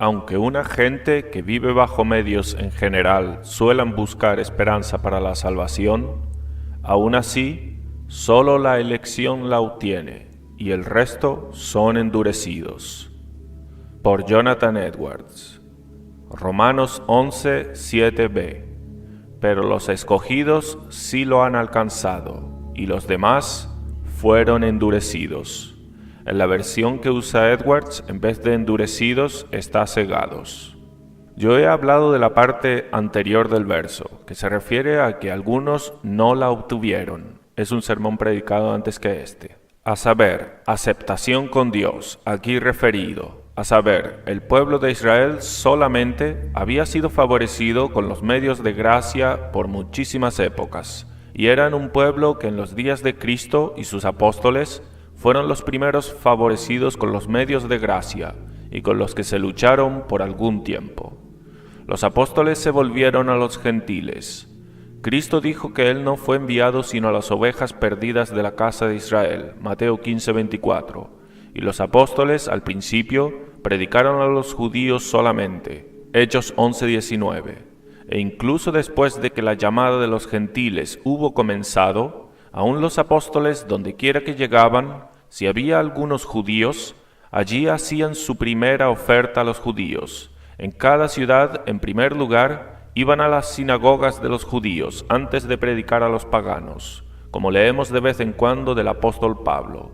Aunque una gente que vive bajo medios en general suelan buscar esperanza para la salvación, aún así, solo la elección la obtiene y el resto son endurecidos. Por Jonathan Edwards. Romanos 11, 7b. Pero los escogidos sí lo han alcanzado y los demás fueron endurecidos. En la versión que usa Edwards, en vez de endurecidos, está cegados. Yo he hablado de la parte anterior del verso, que se refiere a que algunos no la obtuvieron. Es un sermón predicado antes que este. A saber, aceptación con Dios, aquí referido. A saber, el pueblo de Israel solamente había sido favorecido con los medios de gracia por muchísimas épocas, y eran un pueblo que en los días de Cristo y sus apóstoles fueron los primeros favorecidos con los medios de gracia y con los que se lucharon por algún tiempo. Los apóstoles se volvieron a los gentiles. Cristo dijo que Él no fue enviado sino a las ovejas perdidas de la casa de Israel, Mateo 15:24, y los apóstoles al principio predicaron a los judíos solamente, Hechos 11:19, e incluso después de que la llamada de los gentiles hubo comenzado, aún los apóstoles, donde quiera que llegaban, si había algunos judíos, allí hacían su primera oferta a los judíos. En cada ciudad, en primer lugar, iban a las sinagogas de los judíos antes de predicar a los paganos, como leemos de vez en cuando del apóstol Pablo.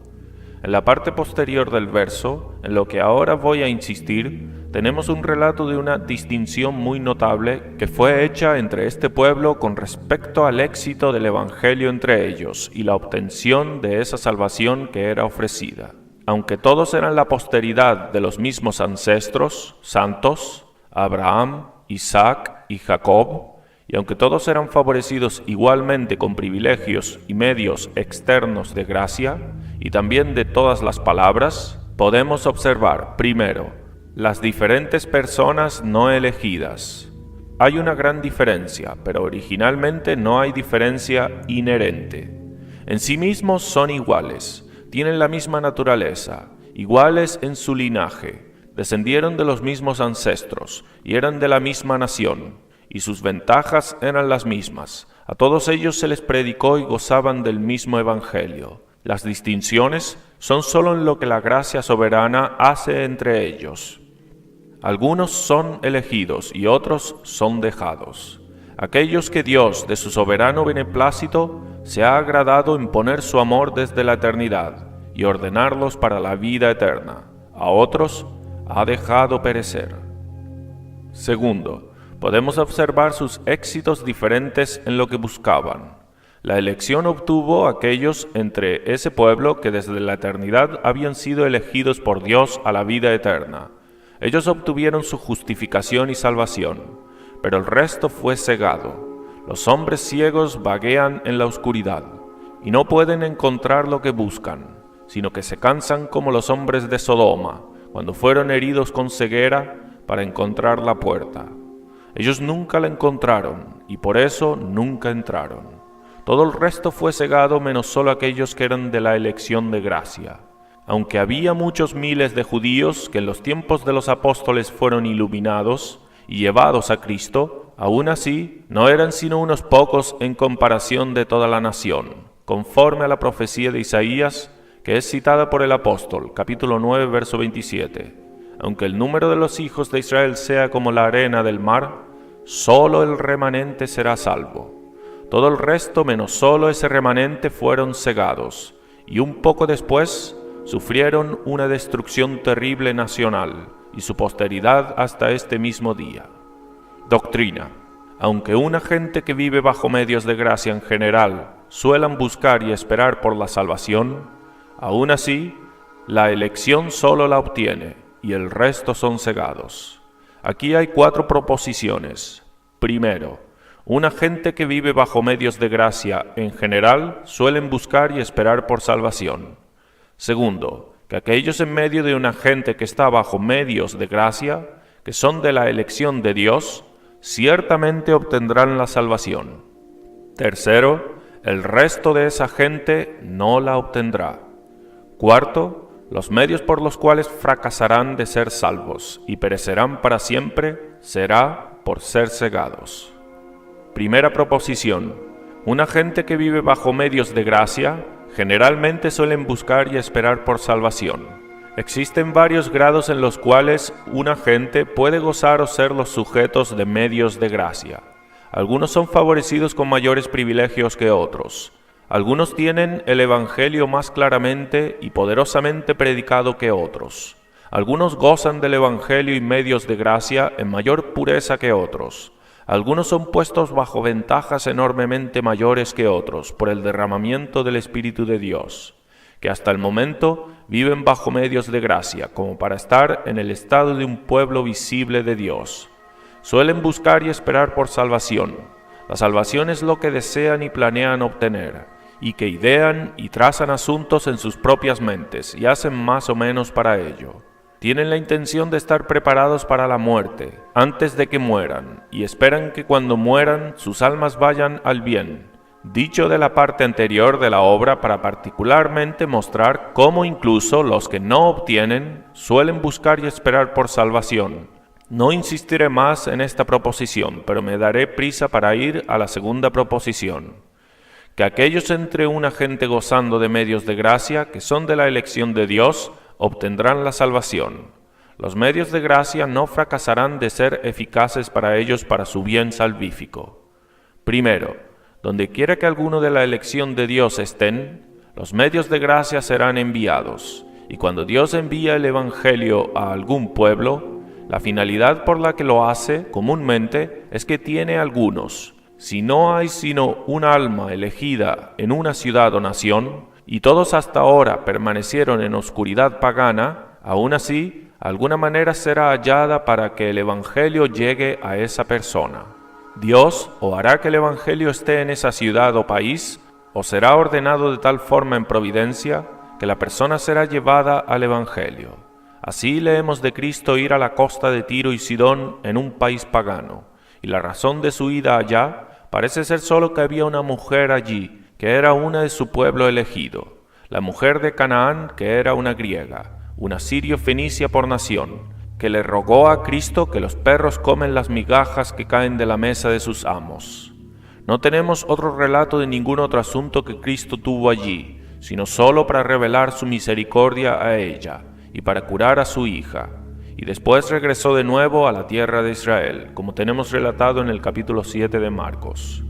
En la parte posterior del verso, en lo que ahora voy a insistir, tenemos un relato de una distinción muy notable que fue hecha entre este pueblo con respecto al éxito del Evangelio entre ellos y la obtención de esa salvación que era ofrecida. Aunque todos eran la posteridad de los mismos ancestros, santos, Abraham, Isaac y Jacob, y aunque todos eran favorecidos igualmente con privilegios y medios externos de gracia, y también de todas las palabras, podemos observar, primero, las diferentes personas no elegidas. Hay una gran diferencia, pero originalmente no hay diferencia inherente. En sí mismos son iguales, tienen la misma naturaleza, iguales en su linaje, descendieron de los mismos ancestros y eran de la misma nación, y sus ventajas eran las mismas. A todos ellos se les predicó y gozaban del mismo evangelio. Las distinciones son solo en lo que la gracia soberana hace entre ellos. Algunos son elegidos y otros son dejados. Aquellos que Dios, de su soberano beneplácito, se ha agradado en poner su amor desde la eternidad y ordenarlos para la vida eterna. A otros ha dejado perecer. Segundo, podemos observar sus éxitos diferentes en lo que buscaban. La elección obtuvo a aquellos entre ese pueblo que desde la eternidad habían sido elegidos por Dios a la vida eterna. Ellos obtuvieron su justificación y salvación, pero el resto fue cegado. Los hombres ciegos vaguean en la oscuridad y no pueden encontrar lo que buscan, sino que se cansan como los hombres de Sodoma, cuando fueron heridos con ceguera para encontrar la puerta. Ellos nunca la encontraron y por eso nunca entraron. Todo el resto fue cegado menos solo aquellos que eran de la elección de gracia. Aunque había muchos miles de judíos que en los tiempos de los apóstoles fueron iluminados y llevados a Cristo, aún así no eran sino unos pocos en comparación de toda la nación, conforme a la profecía de Isaías, que es citada por el apóstol, capítulo 9, verso 27. Aunque el número de los hijos de Israel sea como la arena del mar, solo el remanente será salvo. Todo el resto, menos solo ese remanente, fueron cegados, y un poco después sufrieron una destrucción terrible nacional, y su posteridad hasta este mismo día. Doctrina. Aunque una gente que vive bajo medios de gracia en general suelan buscar y esperar por la salvación, aún así, la elección solo la obtiene, y el resto son cegados. Aquí hay 4 proposiciones. Primero, una gente que vive bajo medios de gracia en general suelen buscar y esperar por salvación. Segundo, que aquellos en medio de una gente que está bajo medios de gracia, que son de la elección de Dios, ciertamente obtendrán la salvación. Tercero, el resto de esa gente no la obtendrá. Cuarto, Los medios por los cuales fracasarán de ser salvos y perecerán para siempre será por ser cegados. Primera proposición. Una gente que vive bajo medios de gracia generalmente suelen buscar y esperar por salvación. Existen varios grados en los cuales una gente puede gozar o ser los sujetos de medios de gracia. Algunos son favorecidos con mayores privilegios que otros. Algunos tienen el Evangelio más claramente y poderosamente predicado que otros. Algunos gozan del Evangelio y medios de gracia en mayor pureza que otros. Algunos son puestos bajo ventajas enormemente mayores que otros por el derramamiento del Espíritu de Dios, que hasta el momento viven bajo medios de gracia, como para estar en el estado de un pueblo visible de Dios. Suelen buscar y esperar por salvación. La salvación es lo que desean y planean obtener, y que idean y trazan asuntos en sus propias mentes y hacen más o menos para ello. Tienen la intención de estar preparados para la muerte, antes de que mueran, y esperan que cuando mueran sus almas vayan al bien. Dicho de la parte anterior de la obra para particularmente mostrar cómo incluso los que no obtienen suelen buscar y esperar por salvación. No insistiré más en esta proposición, pero me daré prisa para ir a la segunda proposición. Que aquellos entre una gente gozando de medios de gracia, que son de la elección de Dios, obtendrán la salvación. Los medios de gracia no fracasarán de ser eficaces para ellos para su bien salvífico. Primero, donde quiera que alguno de la elección de Dios estén, los medios de gracia serán enviados, y cuando Dios envía el Evangelio a algún pueblo, la finalidad por la que lo hace comúnmente es que tiene algunos. Si no hay sino un alma elegida en una ciudad o nación, y todos hasta ahora permanecieron en oscuridad pagana, aún así, alguna manera será hallada para que el Evangelio llegue a esa persona. Dios o hará que el Evangelio esté en esa ciudad o país, o será ordenado de tal forma en providencia que la persona será llevada al Evangelio. Así leemos de Cristo ir a la costa de Tiro y Sidón en un país pagano, y la razón de su ida allá parece ser solo que había una mujer allí, que era una de su pueblo elegido, la mujer de Canaán, que era una griega, una sirio-fenicia por nación, que le rogó a Cristo que los perros comen las migajas que caen de la mesa de sus amos. No tenemos otro relato de ningún otro asunto que Cristo tuvo allí, sino solo para revelar su misericordia a ella y para curar a su hija. Y después regresó de nuevo a la tierra de Israel, como tenemos relatado en el capítulo 7 de Marcos.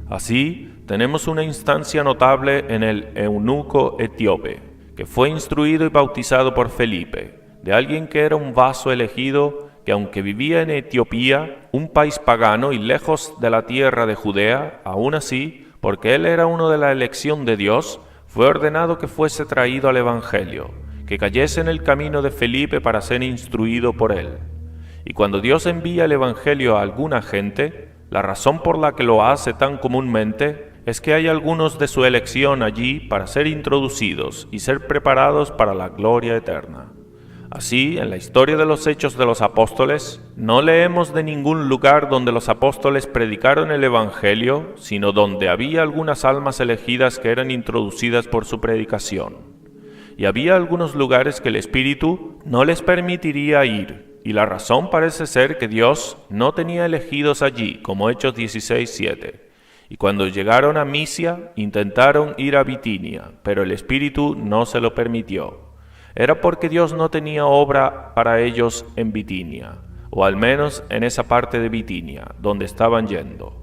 Así, tenemos una instancia notable en el eunuco etíope, que fue instruido y bautizado por Felipe, de alguien que era un vaso elegido, que aunque vivía en Etiopía, un país pagano y lejos de la tierra de Judea, aún así, porque él era uno de la elección de Dios, fue ordenado que fuese traído al Evangelio, que cayese en el camino de Felipe para ser instruido por él. Y cuando Dios envía el Evangelio a alguna gente, la razón por la que lo hace tan comúnmente es que hay algunos de su elección allí para ser introducidos y ser preparados para la gloria eterna. Así, en la historia de los Hechos de los Apóstoles, no leemos de ningún lugar donde los apóstoles predicaron el Evangelio, sino donde había algunas almas elegidas que eran introducidas por su predicación. Y había algunos lugares que el Espíritu no les permitiría ir, y la razón parece ser que Dios no tenía elegidos allí, como Hechos 16:7. Y cuando llegaron a Misia, intentaron ir a Bitinia, pero el Espíritu no se lo permitió. Era porque Dios no tenía obra para ellos en Bitinia, o al menos en esa parte de Bitinia, donde estaban yendo.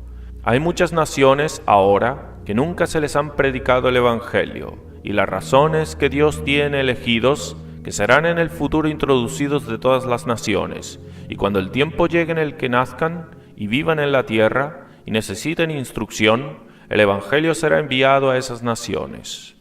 Hay muchas naciones ahora que nunca se les han predicado el Evangelio, y la razón es que Dios tiene elegidos que serán en el futuro introducidos de todas las naciones, y cuando el tiempo llegue en el que nazcan y vivan en la tierra y necesiten instrucción, el Evangelio será enviado a esas naciones.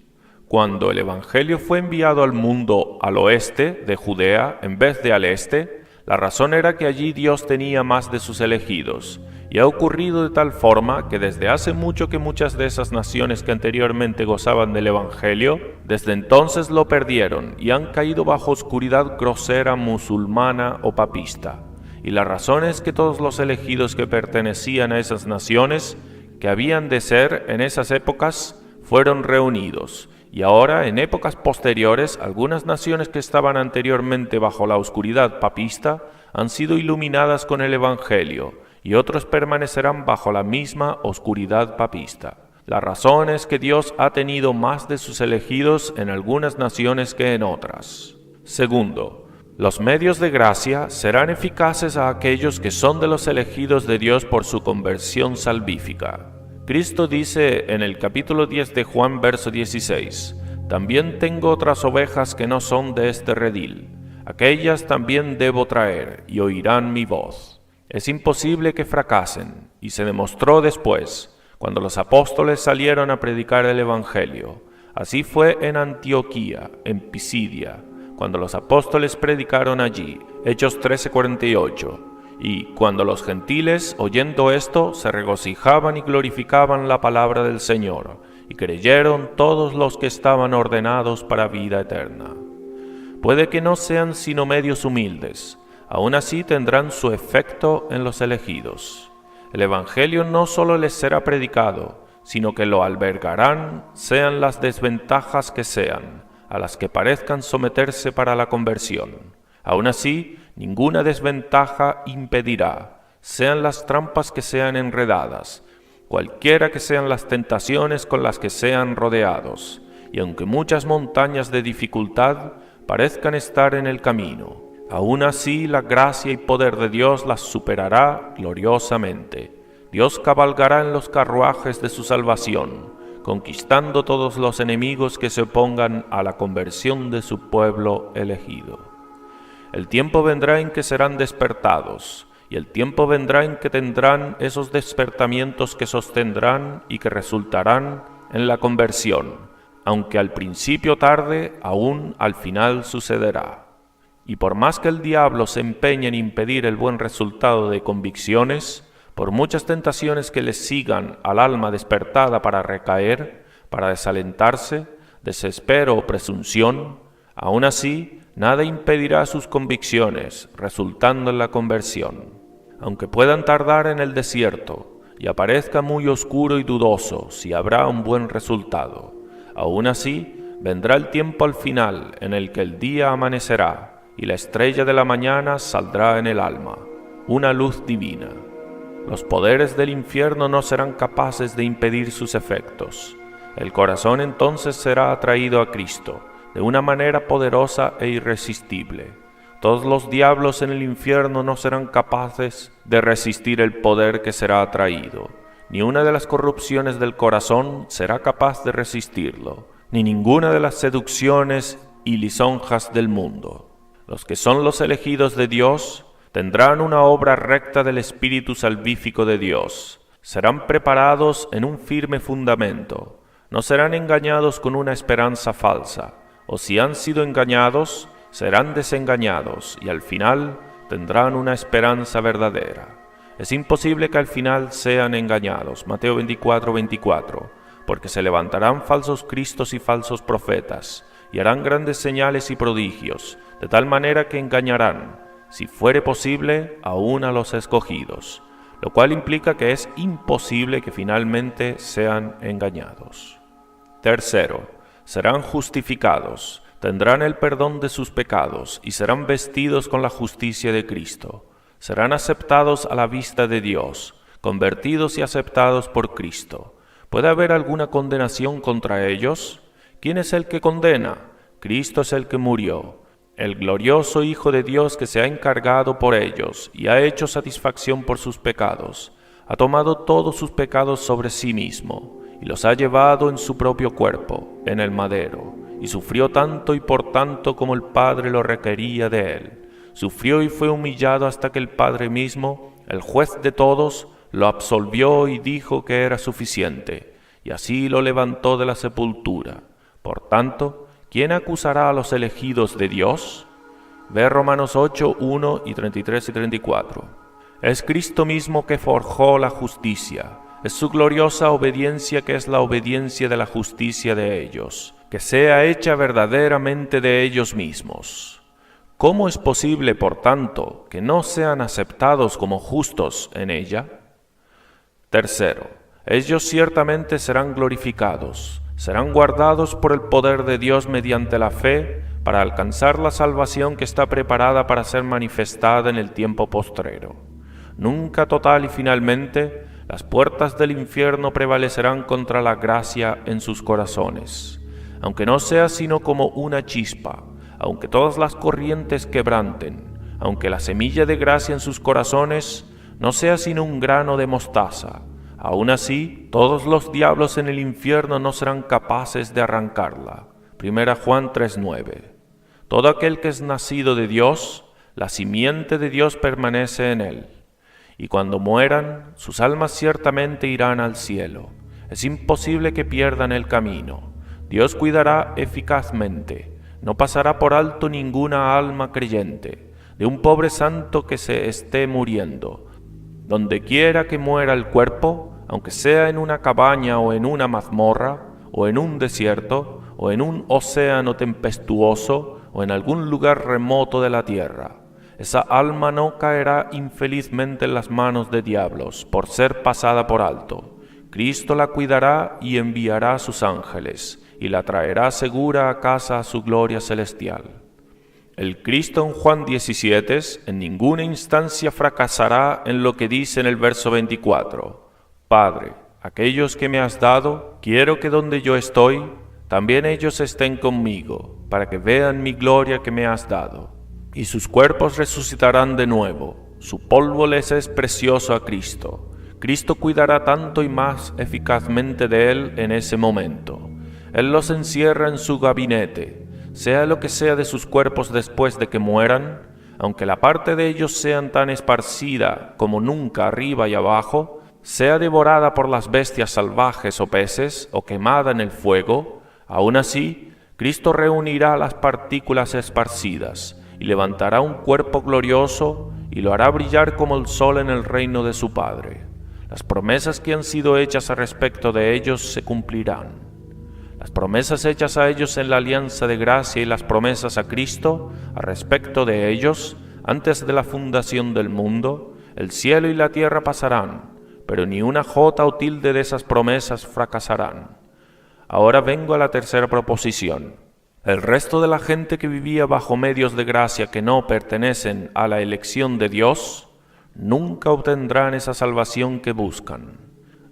Cuando el Evangelio fue enviado al mundo al oeste de Judea en vez de al este, la razón era que allí Dios tenía más de sus elegidos, y ha ocurrido de tal forma que desde hace mucho que muchas de esas naciones que anteriormente gozaban del Evangelio, desde entonces lo perdieron y han caído bajo oscuridad grosera musulmana o papista. Y la razón es que todos los elegidos que pertenecían a esas naciones, que habían de ser en esas épocas, fueron reunidos, Y ahora, en épocas posteriores, algunas naciones que estaban anteriormente bajo la oscuridad papista han sido iluminadas con el Evangelio, y otros permanecerán bajo la misma oscuridad papista. La razón es que Dios ha tenido más de sus elegidos en algunas naciones que en otras. Segundo, los medios de gracia serán eficaces a aquellos que son de los elegidos de Dios por su conversión salvífica. Cristo dice en el capítulo 10 de Juan, verso 16, «También tengo otras ovejas que no son de este redil. Aquellas también debo traer, y oirán mi voz». Es imposible que fracasen, y se demostró después, cuando los apóstoles salieron a predicar el Evangelio. Así fue en Antioquía, en Pisidia, cuando los apóstoles predicaron allí, Hechos 13:48. Y cuando los gentiles, oyendo esto, se regocijaban y glorificaban la palabra del Señor, y creyeron todos los que estaban ordenados para vida eterna. Puede que no sean sino medios humildes, aún así tendrán su efecto en los elegidos. El Evangelio no solo les será predicado, sino que lo albergarán, sean las desventajas que sean, a las que parezcan someterse para la conversión. Aún así, ninguna desventaja impedirá, sean las trampas que sean enredadas, cualquiera que sean las tentaciones con las que sean rodeados, y aunque muchas montañas de dificultad parezcan estar en el camino, aún así la gracia y poder de Dios las superará gloriosamente. Dios cabalgará en los carruajes de su salvación, conquistando todos los enemigos que se opongan a la conversión de su pueblo elegido. El tiempo vendrá en que serán despertados, y el tiempo vendrá en que tendrán esos despertamientos que sostendrán y que resultarán en la conversión, aunque al principio tarde, aún al final sucederá. Y por más que el diablo se empeñe en impedir el buen resultado de convicciones, por muchas tentaciones que les sigan al alma despertada para recaer, para desalentarse, desespero o presunción, aún así, nada impedirá sus convicciones, resultando en la conversión. Aunque puedan tardar en el desierto, y aparezca muy oscuro y dudoso si habrá un buen resultado, aún así, vendrá el tiempo al final en el que el día amanecerá, y la estrella de la mañana saldrá en el alma, una luz divina. Los poderes del infierno no serán capaces de impedir sus efectos. El corazón entonces será atraído a Cristo, de una manera poderosa e irresistible. Todos los diablos en el infierno no serán capaces de resistir el poder que será atraído. Ni una de las corrupciones del corazón será capaz de resistirlo, ni ninguna de las seducciones y lisonjas del mundo. Los que son los elegidos de Dios tendrán una obra recta del Espíritu salvífico de Dios. Serán preparados en un firme fundamento. No serán engañados con una esperanza falsa. O si han sido engañados, serán desengañados y al final tendrán una esperanza verdadera. Es imposible que al final sean engañados, Mateo 24:24, porque se levantarán falsos cristos y falsos profetas, y harán grandes señales y prodigios, de tal manera que engañarán, si fuere posible, aún a los escogidos, lo cual implica que es imposible que finalmente sean engañados. Tercero, serán justificados, tendrán el perdón de sus pecados y serán vestidos con la justicia de Cristo. Serán aceptados a la vista de Dios, convertidos y aceptados por Cristo. ¿Puede haber alguna condenación contra ellos? ¿Quién es el que condena? Cristo es el que murió, el glorioso Hijo de Dios que se ha encargado por ellos y ha hecho satisfacción por sus pecados. Ha tomado todos sus pecados sobre sí mismo y los ha llevado en su propio cuerpo, en el madero, y sufrió tanto y por tanto como el Padre lo requería de él. Sufrió y fue humillado hasta que el Padre mismo, el juez de todos, lo absolvió y dijo que era suficiente, y así lo levantó de la sepultura. Por tanto, ¿quién acusará a los elegidos de Dios? Ve Romanos 8, 1 y 33 y 34. Es Cristo mismo que forjó la justicia. Es su gloriosa obediencia que es la obediencia de la justicia de ellos, que sea hecha verdaderamente de ellos mismos. ¿Cómo es posible, por tanto, que no sean aceptados como justos en ella? Tercero, ellos ciertamente serán glorificados, serán guardados por el poder de Dios mediante la fe para alcanzar la salvación que está preparada para ser manifestada en el tiempo postrero. Nunca total y finalmente, las puertas del infierno prevalecerán contra la gracia en sus corazones, aunque no sea sino como una chispa, aunque todas las corrientes quebranten, aunque la semilla de gracia en sus corazones no sea sino un grano de mostaza. Aún así, todos los diablos en el infierno no serán capaces de arrancarla. 1 Juan 3:9. Todo aquel que es nacido de Dios, la simiente de Dios permanece en él. Y cuando mueran, sus almas ciertamente irán al cielo. Es imposible que pierdan el camino. Dios cuidará eficazmente. No pasará por alto ninguna alma creyente, de un pobre santo que se esté muriendo. Donde quiera que muera el cuerpo, aunque sea en una cabaña o en una mazmorra, o en un desierto, o en un océano tempestuoso, o en algún lugar remoto de la tierra, esa alma no caerá infelizmente en las manos de diablos, por ser pasada por alto. Cristo la cuidará y enviará a sus ángeles, y la traerá segura a casa a su gloria celestial. El Cristo en Juan 17 en ninguna instancia fracasará en lo que dice en el verso 24. Padre, aquellos que me has dado, quiero que donde yo estoy, también ellos estén conmigo, para que vean mi gloria que me has dado. Y sus cuerpos resucitarán de nuevo, su polvo les es precioso a Cristo. Cristo cuidará tanto y más eficazmente de él en ese momento. Él los encierra en su gabinete, sea lo que sea de sus cuerpos después de que mueran, aunque la parte de ellos sean tan esparcida como nunca arriba y abajo, sea devorada por las bestias salvajes o peces, o quemada en el fuego, aún así, Cristo reunirá las partículas esparcidas, y levantará un cuerpo glorioso, y lo hará brillar como el sol en el reino de su Padre. Las promesas que han sido hechas a respecto de ellos se cumplirán. Las promesas hechas a ellos en la alianza de gracia y las promesas a Cristo a respecto de ellos, antes de la fundación del mundo, el cielo y la tierra pasarán, pero ni una jota o tilde de esas promesas fracasarán. Ahora vengo a la tercera proposición. El resto de la gente que vivía bajo medios de gracia que no pertenecen a la elección de Dios, nunca obtendrán esa salvación que buscan.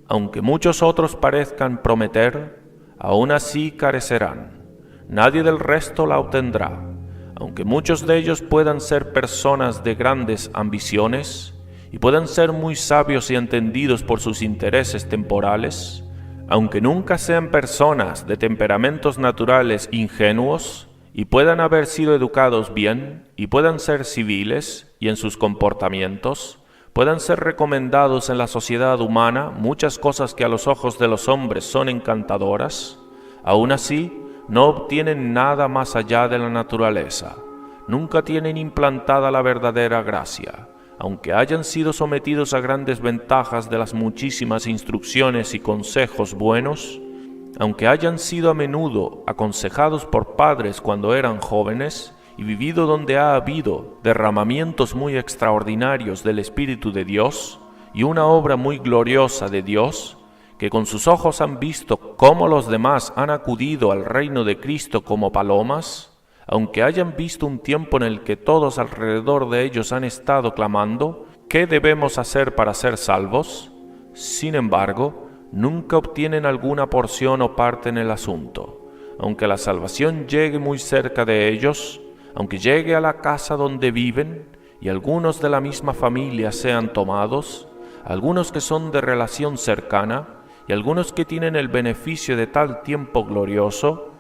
Aunque muchos otros parezcan prometer, aún así carecerán. Nadie del resto la obtendrá. Aunque muchos de ellos puedan ser personas de grandes ambiciones y puedan ser muy sabios y entendidos por sus intereses temporales, aunque nunca sean personas de temperamentos naturales ingenuos y puedan haber sido educados bien y puedan ser civiles y en sus comportamientos, puedan ser recomendados en la sociedad humana muchas cosas que a los ojos de los hombres son encantadoras, aún así no obtienen nada más allá de la naturaleza, nunca tienen implantada la verdadera gracia, aunque hayan sido sometidos a grandes ventajas de las muchísimas instrucciones y consejos buenos, aunque hayan sido a menudo aconsejados por padres cuando eran jóvenes, y vivido donde ha habido derramamientos muy extraordinarios del Espíritu de Dios y una obra muy gloriosa de Dios, que con sus ojos han visto cómo los demás han acudido al reino de Cristo como palomas, aunque hayan visto un tiempo en el que todos alrededor de ellos han estado clamando, ¿qué debemos hacer para ser salvos? Sin embargo, nunca obtienen alguna porción o parte en el asunto, aunque la salvación llegue muy cerca de ellos, aunque llegue a la casa donde viven y algunos de la misma familia sean tomados, algunos que son de relación cercana y algunos que tienen el beneficio de tal tiempo glorioso,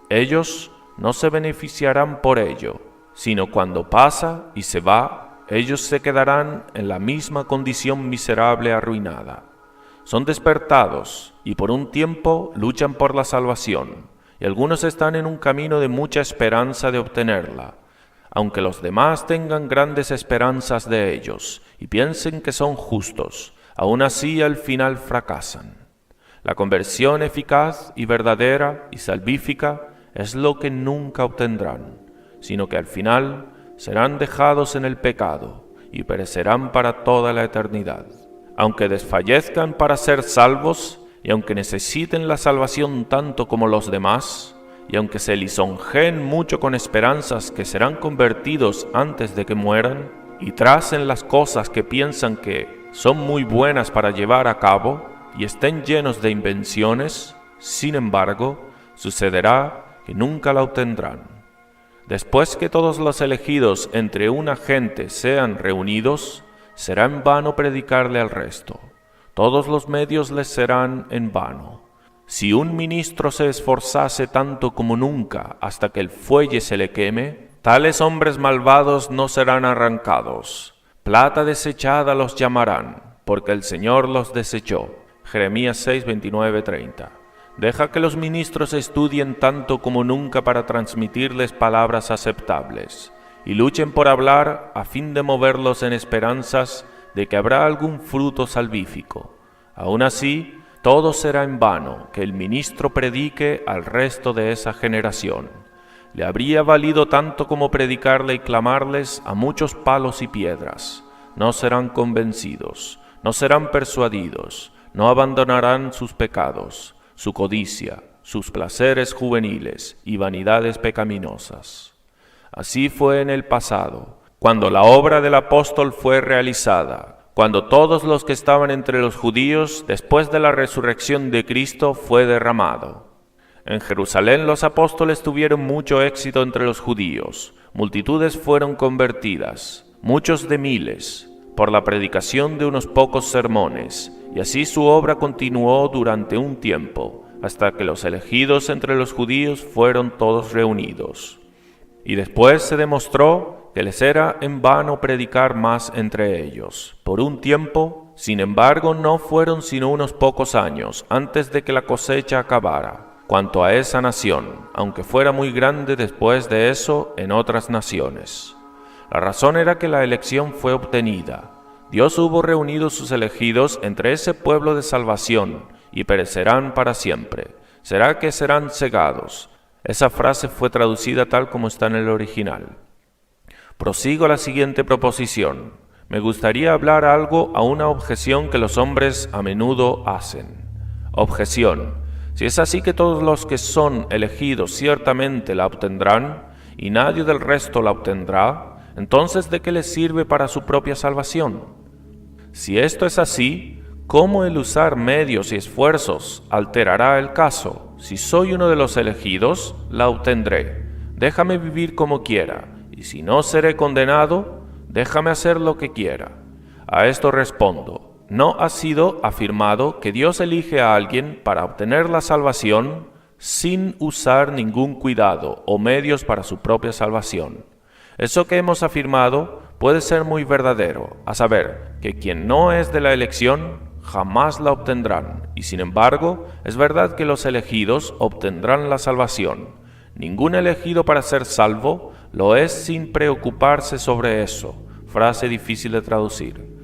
ellos no se beneficiarán por ello, sino cuando pasa y se va, ellos se quedarán en la misma condición miserable arruinada. Son despertados y por un tiempo luchan por la salvación, y algunos están en un camino de mucha esperanza de obtenerla, aunque los demás tengan grandes esperanzas de ellos y piensen que son justos, aún así al final fracasan. La conversión eficaz y verdadera y salvífica es lo que nunca obtendrán, sino que al final serán dejados en el pecado y perecerán para toda la eternidad. Aunque desfallezcan para ser salvos, y aunque necesiten la salvación tanto como los demás, y aunque se lisonjeen mucho con esperanzas que serán convertidos antes de que mueran, y tracen las cosas que piensan que son muy buenas para llevar a cabo, y estén llenos de invenciones, sin embargo, sucederá que nunca la obtendrán. Después que todos los elegidos entre una gente sean reunidos, será en vano predicarle al resto. Todos los medios les serán en vano. Si un ministro se esforzase tanto como nunca hasta que el fuelle se le queme, tales hombres malvados no serán arrancados. Plata desechada los llamarán, porque el Señor los desechó. Jeremías 6, 29, 30. Deja que los ministros estudien tanto como nunca para transmitirles palabras aceptables, y luchen por hablar a fin de moverlos en esperanzas de que habrá algún fruto salvífico. Aún así, todo será en vano que el ministro predique al resto de esa generación. Le habría valido tanto como predicarle y clamarles a muchos palos y piedras. No serán convencidos, no serán persuadidos, no abandonarán sus pecados, su codicia, sus placeres juveniles y vanidades pecaminosas. Así fue en el pasado, cuando la obra del apóstol fue realizada, cuando todos los que estaban entre los judíos después de la resurrección de Cristo fue derramado. En Jerusalén los apóstoles tuvieron mucho éxito entre los judíos, multitudes fueron convertidas, muchos de miles, por la predicación de unos pocos sermones, y así su obra continuó durante un tiempo, hasta que los elegidos entre los judíos fueron todos reunidos. Y después se demostró que les era en vano predicar más entre ellos. Por un tiempo, sin embargo, no fueron sino unos pocos años antes de que la cosecha acabara, cuanto a esa nación, aunque fuera muy grande después de eso en otras naciones. La razón era que la elección fue obtenida. Dios hubo reunido sus elegidos entre ese pueblo de salvación, y perecerán para siempre. ¿Será que serán cegados? Esa frase fue traducida tal como está en el original. Prosigo a la siguiente proposición. Me gustaría hablar algo a una objeción que los hombres a menudo hacen. Objeción. Si es así que todos los que son elegidos ciertamente la obtendrán, y nadie del resto la obtendrá, entonces ¿de qué les sirve para su propia salvación? Si esto es así, ¿cómo el usar medios y esfuerzos alterará el caso? Si soy uno de los elegidos, la obtendré. Déjame vivir como quiera, y si no seré condenado, déjame hacer lo que quiera. A esto respondo, ¿no ha sido afirmado que Dios elige a alguien para obtener la salvación sin usar ningún cuidado o medios para su propia salvación? Eso que hemos afirmado puede ser muy verdadero, a saber, que quien no es de la elección jamás la obtendrán, y sin embargo, es verdad que los elegidos obtendrán la salvación. Ningún elegido para ser salvo lo es sin preocuparse sobre eso, frase difícil de traducir.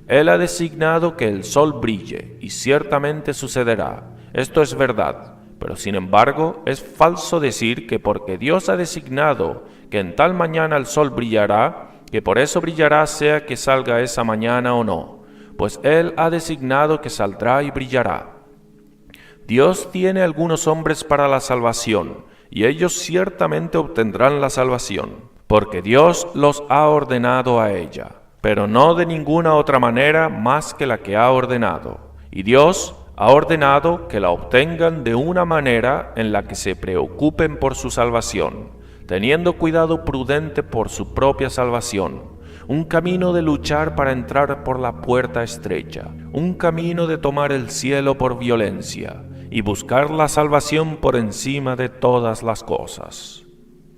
Él ha designado que el sol brille, y ciertamente sucederá. Esto es verdad, pero sin embargo es falso decir que porque Dios ha designado que en tal mañana el sol brillará, que por eso brillará sea que salga esa mañana o no, pues Él ha designado que saldrá y brillará. Dios tiene algunos hombres para la salvación, y ellos ciertamente obtendrán la salvación, porque Dios los ha ordenado a ella, pero no de ninguna otra manera más que la que ha ordenado. Y Dios ha ordenado que la obtengan de una manera en la que se preocupen por su salvación, teniendo cuidado prudente por su propia salvación, un camino de luchar para entrar por la puerta estrecha, un camino de tomar el cielo por violencia y buscar la salvación por encima de todas las cosas.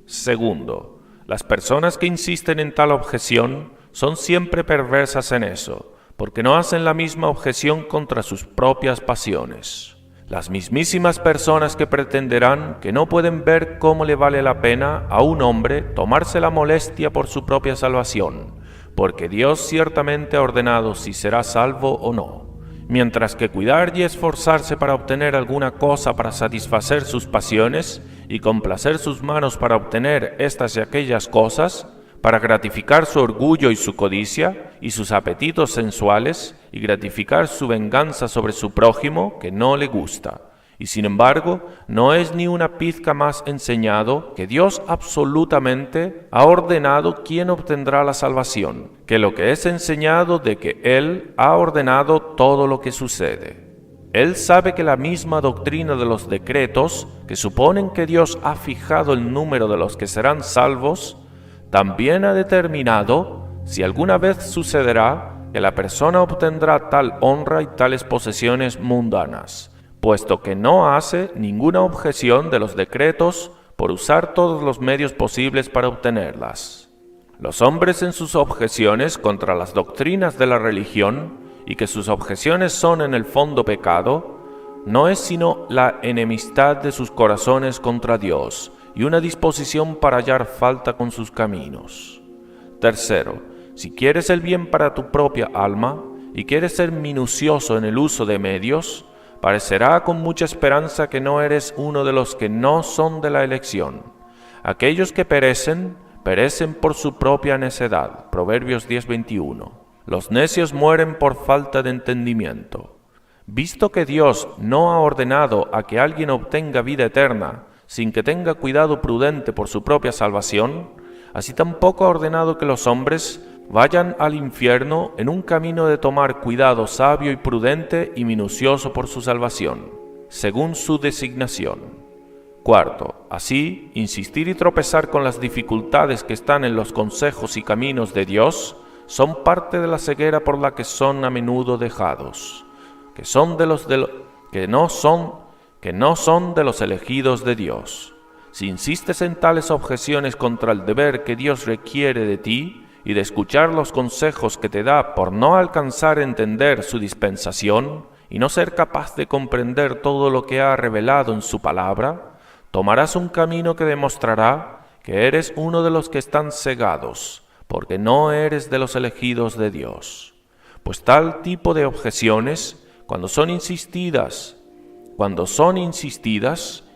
Segundo, las personas que insisten en tal objeción son siempre perversas en eso, porque no hacen la misma objeción contra sus propias pasiones. Las mismísimas personas que pretenderán que no pueden ver cómo le vale la pena a un hombre tomarse la molestia por su propia salvación, porque Dios ciertamente ha ordenado si será salvo o no, mientras que cuidar y esforzarse para obtener alguna cosa para satisfacer sus pasiones y complacer sus manos para obtener estas y aquellas cosas, para gratificar su orgullo y su codicia y sus apetitos sensuales y gratificar su venganza sobre su prójimo que no le gusta. Y sin embargo, no es ni una pizca más enseñado que Dios absolutamente ha ordenado quién obtendrá la salvación, que lo que es enseñado de que Él ha ordenado todo lo que sucede. Él sabe que la misma doctrina de los decretos, que suponen que Dios ha fijado el número de los que serán salvos, también ha determinado si alguna vez sucederá que la persona obtendrá tal honra y tales posesiones mundanas, puesto que no hace ninguna objeción de los decretos por usar todos los medios posibles para obtenerlas. Los hombres en sus objeciones contra las doctrinas de la religión, y que sus objeciones son en el fondo pecado, no es sino la enemistad de sus corazones contra Dios y una disposición para hallar falta con sus caminos. Tercero, si quieres el bien para tu propia alma y quieres ser minucioso en el uso de medios, parecerá con mucha esperanza que no eres uno de los que no son de la elección. Aquellos que perecen, perecen por su propia necedad. Proverbios 10:21. Los necios mueren por falta de entendimiento. Visto que Dios no ha ordenado a que alguien obtenga vida eterna sin que tenga cuidado prudente por su propia salvación, así tampoco ha ordenado que los hombres vayan al infierno en un camino de tomar cuidado sabio y prudente y minucioso por su salvación, según su designación. Cuarto, así, insistir y tropezar con las dificultades que están en los consejos y caminos de Dios son parte de la ceguera por la que son a menudo dejados, que no son de los elegidos de Dios. Si insistes en tales objeciones contra el deber que Dios requiere de ti y de escuchar los consejos que te da por no alcanzar a entender su dispensación y no ser capaz de comprender todo lo que ha revelado en su palabra, tomarás un camino que demostrará que eres uno de los que están cegados, porque no eres de los elegidos de Dios. Pues tal tipo de objeciones, cuando son insistidas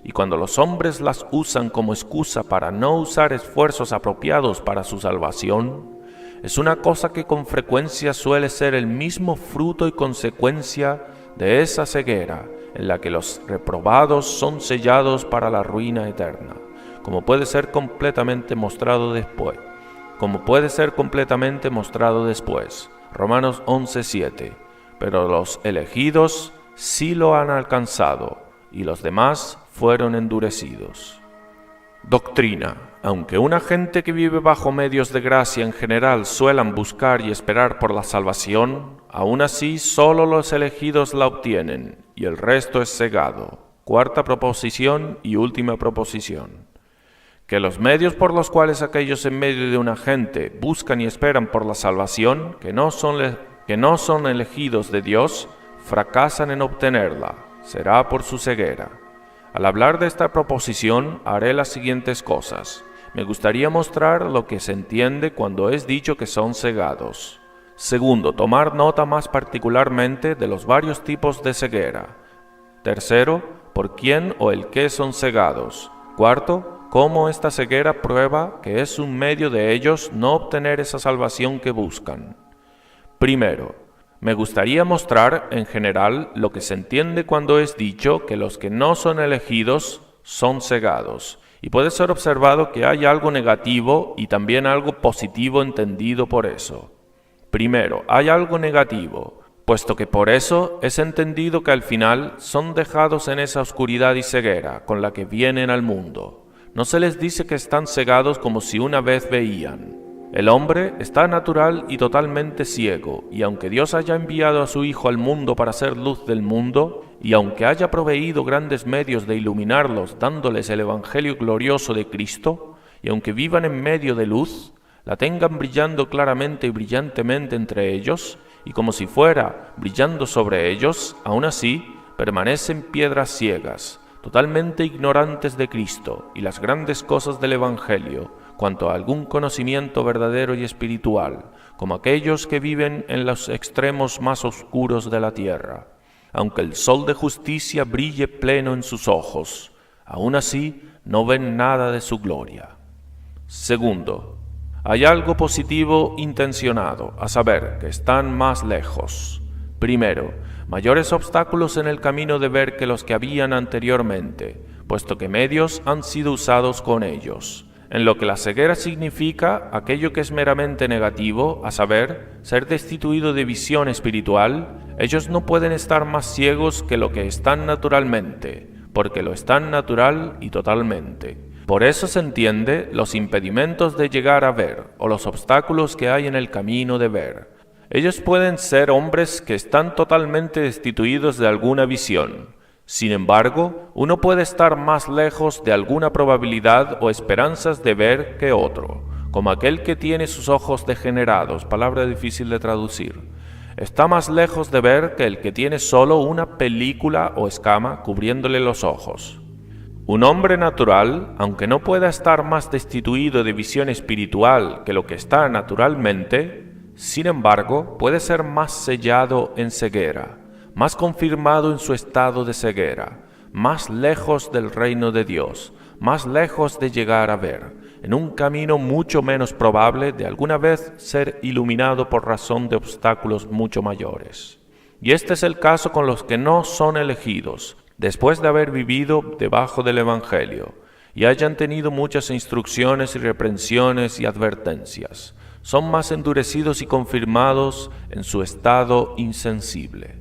y cuando los hombres las usan como excusa para no usar esfuerzos apropiados para su salvación, es una cosa que con frecuencia suele ser el mismo fruto y consecuencia de esa ceguera en la que los reprobados son sellados para la ruina eterna, como puede ser completamente mostrado después. Romanos 11:7. Pero los elegidos sí lo han alcanzado, y los demás fueron endurecidos. Doctrina. Aunque una gente que vive bajo medios de gracia en general suelan buscar y esperar por la salvación, aún así solo los elegidos la obtienen, y el resto es cegado. Cuarta proposición y última proposición. Que los medios por los cuales aquellos en medio de una gente buscan y esperan por la salvación, que no son elegidos de Dios, fracasan en obtenerla, será por su ceguera. Al hablar de esta proposición, haré las siguientes cosas. Me gustaría mostrar lo que se entiende cuando es dicho que son cegados. Segundo, tomar nota más particularmente de los varios tipos de ceguera. Tercero, por quién o el qué son cegados. Cuarto, cómo esta ceguera prueba que es un medio de ellos no obtener esa salvación que buscan. Primero, me gustaría mostrar en general lo que se entiende cuando es dicho que los que no son elegidos son cegados, y puede ser observado que hay algo negativo y también algo positivo entendido por eso. Primero, hay algo negativo, puesto que por eso es entendido que al final son dejados en esa oscuridad y ceguera con la que vienen al mundo. No se les dice que están cegados como si una vez veían. El hombre está natural y totalmente ciego, y aunque Dios haya enviado a su Hijo al mundo para ser luz del mundo, y aunque haya proveído grandes medios de iluminarlos dándoles el Evangelio glorioso de Cristo, y aunque vivan en medio de luz, la tengan brillando claramente y brillantemente entre ellos, y como si fuera brillando sobre ellos, aún así permanecen piedras ciegas, totalmente ignorantes de Cristo y las grandes cosas del Evangelio, cuanto a algún conocimiento verdadero y espiritual, como aquellos que viven en los extremos más oscuros de la tierra. Aunque el sol de justicia brille pleno en sus ojos, aún así no ven nada de su gloria. Segundo, Hay algo positivo intencionado, a saber, que están más lejos. Primero, mayores obstáculos en el camino de ver que los que habían anteriormente, puesto que medios han sido usados con ellos. En lo que la ceguera significa aquello que es meramente negativo, a saber, ser destituido de visión espiritual, ellos no pueden estar más ciegos que lo que están naturalmente, porque lo están natural y totalmente. Por eso se entiende los impedimentos de llegar a ver, o los obstáculos que hay en el camino de ver. Ellos pueden ser hombres que están totalmente destituidos de alguna visión. Sin embargo, uno puede estar más lejos de alguna probabilidad o esperanzas de ver que otro, como aquel que tiene sus ojos degenerados, palabra difícil de traducir. Está más lejos de ver que el que tiene solo una película o escama cubriéndole los ojos. Un hombre natural, aunque no pueda estar más destituido de visión espiritual que lo que está naturalmente, sin embargo, puede ser más sellado en ceguera, más confirmado en su estado de ceguera, más lejos del reino de Dios, más lejos de llegar a ver, en un camino mucho menos probable de alguna vez ser iluminado por razón de obstáculos mucho mayores. Y este es el caso con los que no son elegidos, después de haber vivido debajo del Evangelio, y hayan tenido muchas instrucciones y reprensiones y advertencias. Son más endurecidos y confirmados en su estado insensible.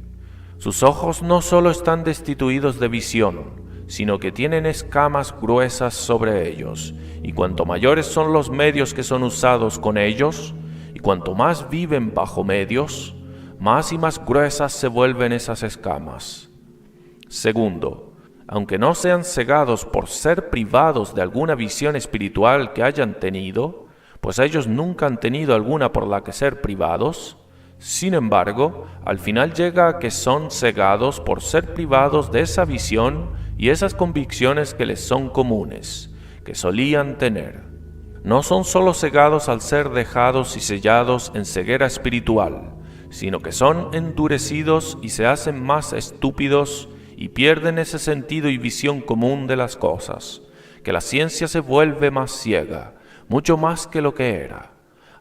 Sus ojos no solo están destituidos de visión, sino que tienen escamas gruesas sobre ellos, y cuanto mayores son los medios que son usados con ellos, y cuanto más viven bajo medios, más y más gruesas se vuelven esas escamas. Segundo, aunque no sean cegados por ser privados de alguna visión espiritual que hayan tenido, pues ellos nunca han tenido alguna por la que ser privados, sin embargo, al final llega a que son cegados por ser privados de esa visión y esas convicciones que les son comunes, que solían tener. No son solo cegados al ser dejados y sellados en ceguera espiritual, sino que son endurecidos y se hacen más estúpidos y pierden ese sentido y visión común de las cosas, que la ciencia se vuelve más ciega, mucho más que lo que era.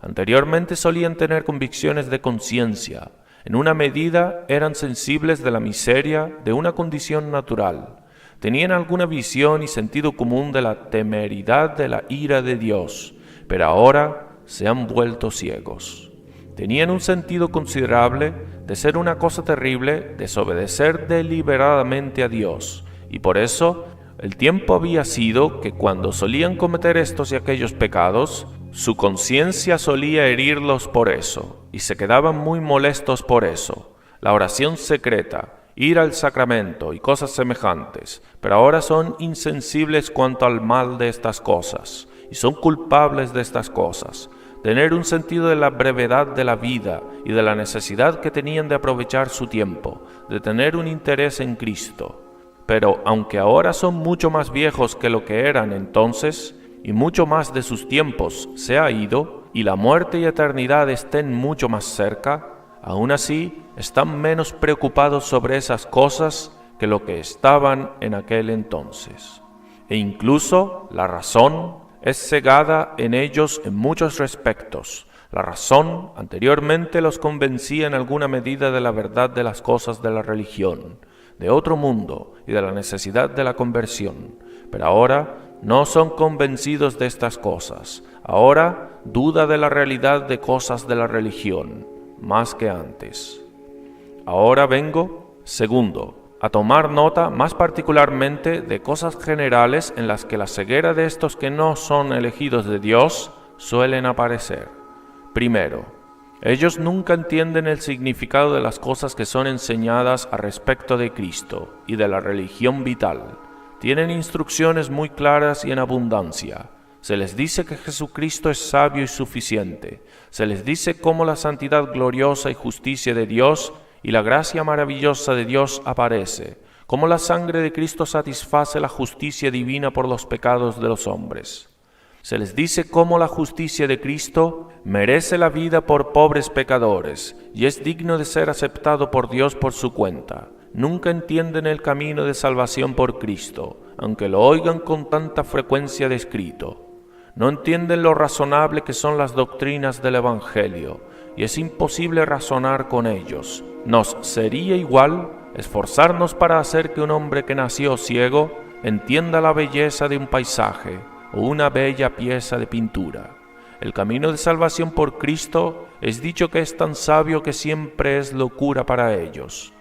Anteriormente solían tener convicciones de conciencia, en una medida eran sensibles de la miseria de una condición natural, tenían alguna visión y sentido común de la temeridad de la ira de Dios, pero ahora se han vuelto ciegos. Tenían un sentido considerable de ser una cosa terrible desobedecer deliberadamente a Dios, y por eso el tiempo había sido que cuando solían cometer estos y aquellos pecados, su conciencia solía herirlos por eso, y se quedaban muy molestos por eso. La oración secreta, ir al sacramento y cosas semejantes, pero ahora son insensibles cuanto al mal de estas cosas, y son culpables de estas cosas. Tener un sentido de la brevedad de la vida y de la necesidad que tenían de aprovechar su tiempo, de tener un interés en Cristo. Pero aunque ahora son mucho más viejos que lo que eran entonces, y mucho más de sus tiempos se ha ido, y la muerte y eternidad estén mucho más cerca, aún así están menos preocupados sobre esas cosas que lo que estaban en aquel entonces. E incluso la razón es cegada en ellos en muchos respectos. La razón anteriormente los convencía en alguna medida de la verdad de las cosas de la religión, de otro mundo y de la necesidad de la conversión, pero ahora no son convencidos de estas cosas. Ahora duda de la realidad de cosas de la religión, más que antes. Ahora vengo, segundo, a tomar nota más particularmente de cosas generales en las que la ceguera de estos que no son elegidos de Dios suelen aparecer. Primero, ellos nunca entienden el significado de las cosas que son enseñadas a respecto de Cristo y de la religión vital. Tienen instrucciones muy claras y en abundancia. Se les dice que Jesucristo es sabio y suficiente. Se les dice cómo la santidad gloriosa y justicia de Dios y la gracia maravillosa de Dios aparece, cómo la sangre de Cristo satisface la justicia divina por los pecados de los hombres. Se les dice cómo la justicia de Cristo merece la vida por pobres pecadores y es digno de ser aceptado por Dios por su cuenta. Nunca entienden el camino de salvación por Cristo, aunque lo oigan con tanta frecuencia descrito. no entienden lo razonable que son las doctrinas del Evangelio, y es imposible razonar con ellos. Nos sería igual esforzarnos para hacer que un hombre que nació ciego entienda la belleza de un paisaje o una bella pieza de pintura. El camino de salvación por Cristo es dicho que es tan sabio que siempre es locura para ellos.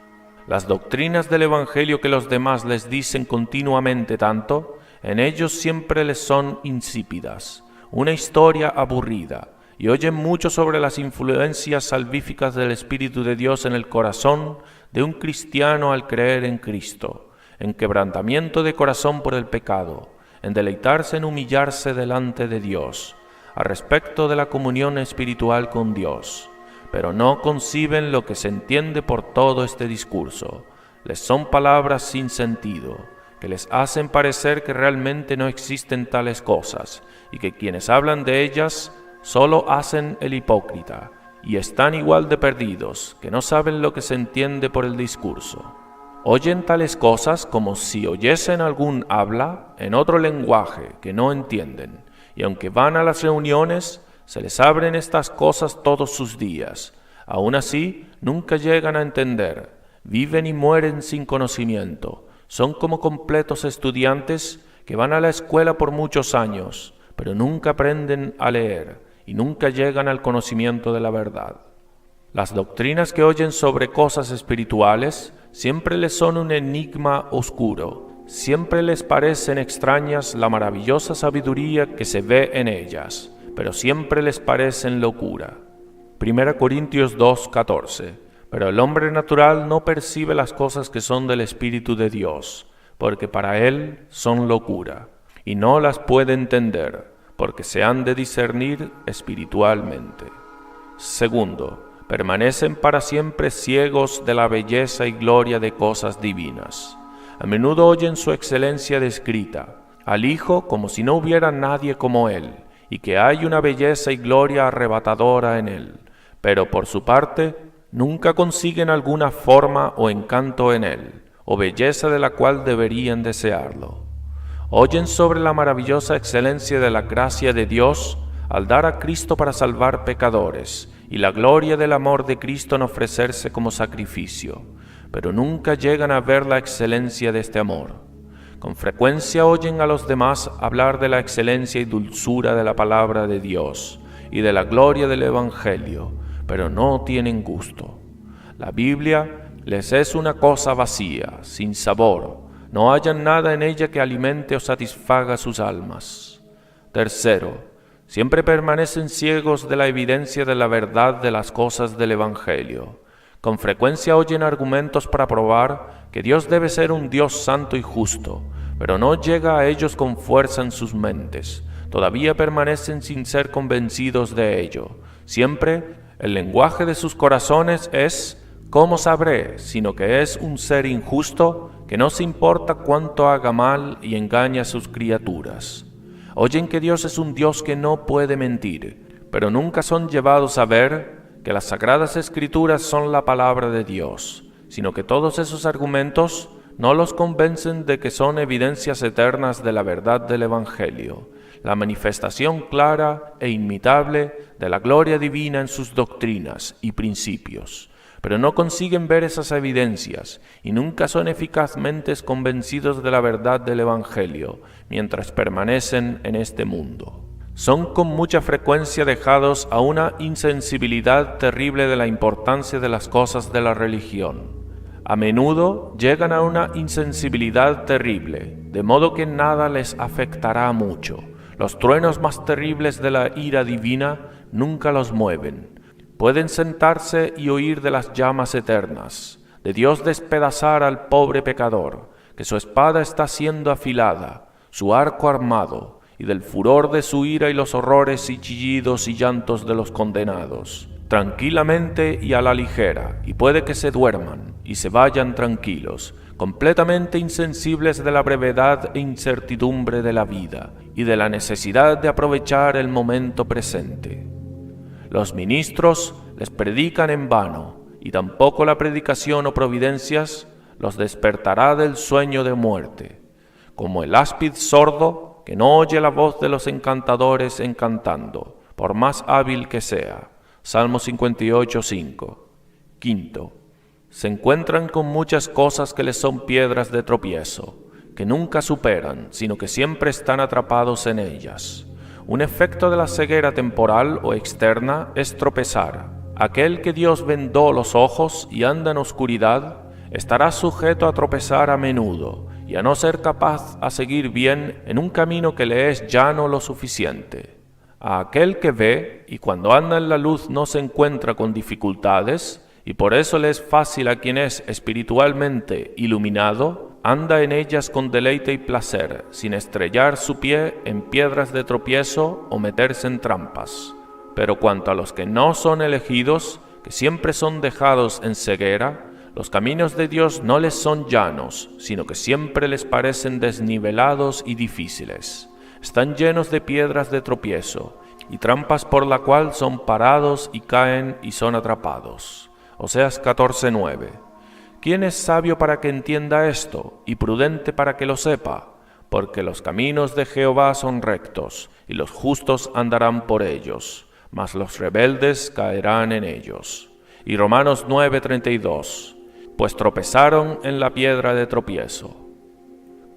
Las doctrinas del Evangelio que los demás les dicen continuamente tanto, en ellos siempre les son insípidas, una historia aburrida, y oyen mucho sobre las influencias salvíficas del Espíritu de Dios en el corazón de un cristiano al creer en Cristo, en quebrantamiento de corazón por el pecado, en deleitarse en humillarse delante de Dios, a respecto de la comunión espiritual con Dios, pero no conciben lo que se entiende por todo este discurso. Les son palabras sin sentido, que les hacen parecer que realmente no existen tales cosas, y que quienes hablan de ellas solo hacen el hipócrita, y están igual de perdidos, que no saben lo que se entiende por el discurso. Oyen tales cosas como si oyesen algún habla en otro lenguaje que no entienden, y aunque van a las reuniones, se les abren estas cosas todos sus días. Aún así, nunca llegan a entender, viven y mueren sin conocimiento. Son como completos estudiantes que van a la escuela por muchos años, pero nunca aprenden a leer y nunca llegan al conocimiento de la verdad. Las doctrinas que oyen sobre cosas espirituales siempre les son un enigma oscuro. Siempre les parecen extrañas la maravillosa sabiduría que se ve en ellas, pero siempre les parecen locura. 1 Corintios 2:14. Pero el hombre natural no percibe las cosas que son del Espíritu de Dios, porque para él son locura, y no las puede entender, porque se han de discernir espiritualmente. Segundo, permanecen para siempre ciegos de la belleza y gloria de cosas divinas. A menudo oyen su excelencia descrita, al Hijo como si no hubiera nadie como Él, y que hay una belleza y gloria arrebatadora en Él, pero por su parte nunca consiguen alguna forma o encanto en Él, o belleza de la cual deberían desearlo. Oyen sobre la maravillosa excelencia de la gracia de Dios al dar a Cristo para salvar pecadores, y la gloria del amor de Cristo en ofrecerse como sacrificio, pero nunca llegan a ver la excelencia de este amor. Con frecuencia oyen a los demás hablar de la excelencia y dulzura de la palabra de Dios y de la gloria del Evangelio, pero no tienen gusto. La Biblia les es una cosa vacía, sin sabor, no hallan nada en ella que alimente o satisfaga sus almas. Tercero, siempre permanecen ciegos de la evidencia de la verdad de las cosas del Evangelio. Con frecuencia oyen argumentos para probar que Dios debe ser un Dios santo y justo, pero no llega a ellos con fuerza en sus mentes. Todavía permanecen sin ser convencidos de ello. Siempre el lenguaje de sus corazones es «¿Cómo sabré?», sino que es un ser injusto que no se importa cuánto haga mal y engaña a sus criaturas. Oyen que Dios es un Dios que no puede mentir, pero nunca son llevados a ver que las Sagradas Escrituras son la palabra de Dios, sino que todos esos argumentos no los convencen de que son evidencias eternas de la verdad del Evangelio, la manifestación clara e imitable de la gloria divina en sus doctrinas y principios, pero no consiguen ver esas evidencias y nunca son eficazmente convencidos de la verdad del Evangelio mientras permanecen en este mundo. Son con mucha frecuencia dejados a una insensibilidad terrible de la importancia de las cosas de la religión. A menudo llegan a una insensibilidad terrible, de modo que nada les afectará mucho. Los truenos más terribles de la ira divina nunca los mueven. Pueden sentarse y oír de las llamas eternas, de Dios despedazar al pobre pecador, que su espada está siendo afilada, su arco armado, y del furor de su ira y los horrores y chillidos y llantos de los condenados, tranquilamente y a la ligera, y puede que se duerman y se vayan tranquilos, completamente insensibles de la brevedad e incertidumbre de la vida y de la necesidad de aprovechar el momento presente. Los ministros les predican en vano, y tampoco la predicación o providencias los despertará del sueño de muerte. Como el áspid sordo que no oye la voz de los encantadores encantando, por más hábil que sea. Salmo 58, 5. Quinto, se encuentran con muchas cosas que les son piedras de tropiezo, que nunca superan, sino que siempre están atrapados en ellas. Un efecto de la ceguera temporal o externa es tropezar. Aquel que Dios vendó los ojos y anda en oscuridad, estará sujeto a tropezar a menudo y a no ser capaz a seguir bien en un camino que le es llano lo suficiente. A aquel que ve y cuando anda en la luz no se encuentra con dificultades, y por eso le es fácil a quien es espiritualmente iluminado, anda en ellas con deleite y placer, sin estrellar su pie en piedras de tropiezo o meterse en trampas. Pero cuanto a los que no son elegidos, que siempre son dejados en ceguera, los caminos de Dios no les son llanos, sino que siempre les parecen desnivelados y difíciles. Están llenos de piedras de tropiezo, y trampas por la cual son parados y caen y son atrapados. Oseas 14:9. ¿Quién es sabio para que entienda esto, y prudente para que lo sepa? Porque los caminos de Jehová son rectos, y los justos andarán por ellos, mas los rebeldes caerán en ellos. Y Romanos 9:32. Pues tropezaron en la piedra de tropiezo.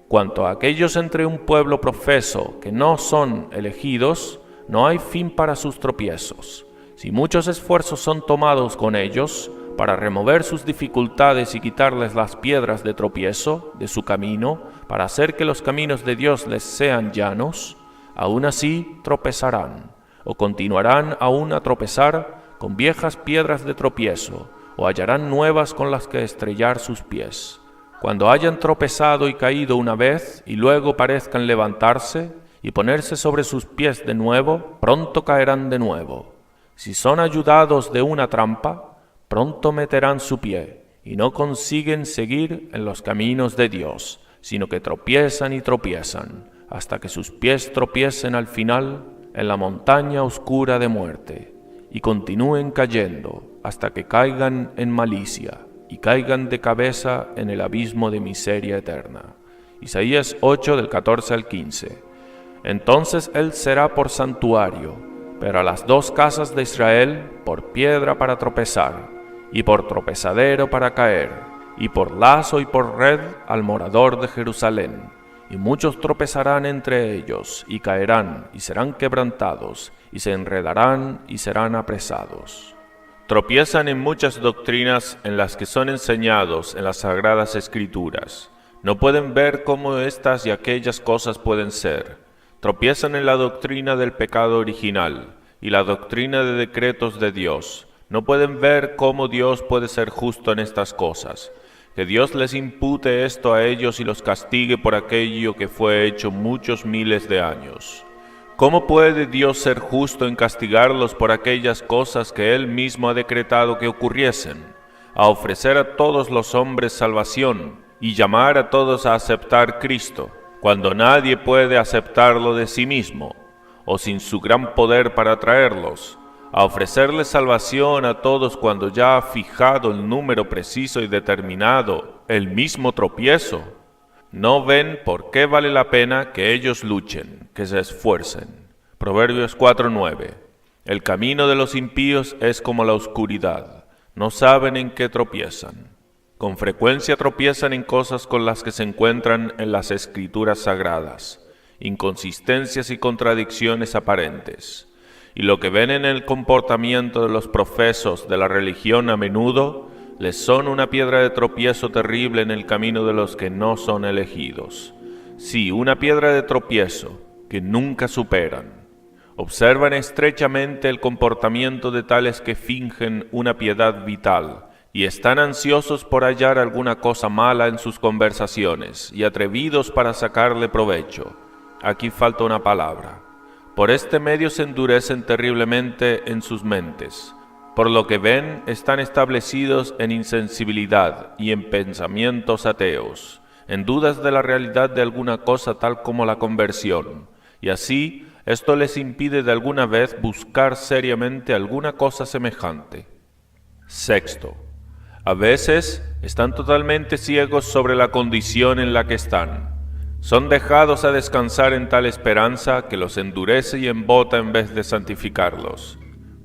Cuanto a aquellos entre un pueblo profeso que no son elegidos, no hay fin para sus tropiezos. Si muchos esfuerzos son tomados con ellos, para remover sus dificultades y quitarles las piedras de tropiezo de su camino, para hacer que los caminos de Dios les sean llanos, aún así tropezarán, o continuarán aún a tropezar con viejas piedras de tropiezo, o hallarán nuevas con las que estrellar sus pies. Cuando hayan tropezado y caído una vez, y luego parezcan levantarse y ponerse sobre sus pies de nuevo, pronto caerán de nuevo. Si son ayudados de una trampa, pronto meterán su pie, y no consiguen seguir en los caminos de Dios, sino que tropiezan y tropiezan, hasta que sus pies tropiecen al final en la montaña oscura de muerte, y continúen cayendo hasta que caigan en malicia, y caigan de cabeza en el abismo de miseria eterna. Isaías 8, del 14 al 15. Entonces él será por santuario, pero a las dos casas de Israel por piedra para tropezar, y por tropezadero para caer, y por lazo y por red al morador de Jerusalén. Y muchos tropezarán entre ellos, y caerán, y serán quebrantados, y se enredarán, y serán apresados. Tropiezan en muchas doctrinas en las que son enseñados en las Sagradas Escrituras. No pueden ver cómo estas y aquellas cosas pueden ser. Tropiezan en la doctrina del pecado original y la doctrina de decretos de Dios. No pueden ver cómo Dios puede ser justo en estas cosas. Que Dios les impute esto a ellos y los castigue por aquello que fue hecho muchos miles de años. ¿Cómo puede Dios ser justo en castigarlos por aquellas cosas que Él mismo ha decretado que ocurriesen? A ofrecer a todos los hombres salvación y llamar a todos a aceptar Cristo, cuando nadie puede aceptarlo de sí mismo, o sin su gran poder para traerlos. A ofrecerles salvación a todos cuando ya ha fijado el número preciso y determinado, el mismo tropiezo. No ven por qué vale la pena que ellos luchen, que se esfuercen. Proverbios 4:9. El camino de los impíos es como la oscuridad, no saben en qué tropiezan. Con frecuencia tropiezan en cosas con las que se encuentran en las Escrituras sagradas, inconsistencias y contradicciones aparentes. Y lo que ven en el comportamiento de los profesos de la religión a menudo les son una piedra de tropiezo terrible en el camino de los que no son elegidos. Sí, una piedra de tropiezo que nunca superan. Observan estrechamente el comportamiento de tales que fingen una piedad vital y están ansiosos por hallar alguna cosa mala en sus conversaciones y atrevidos para sacarle provecho. Aquí falta una palabra. Por este medio se endurecen terriblemente en sus mentes. Por lo que ven, están establecidos en insensibilidad y en pensamientos ateos, en dudas de la realidad de alguna cosa tal como la conversión, y así esto les impide de alguna vez buscar seriamente alguna cosa semejante. Sexto, a veces están totalmente ciegos sobre la condición en la que están. Son dejados a descansar en tal esperanza que los endurece y embota en vez de santificarlos.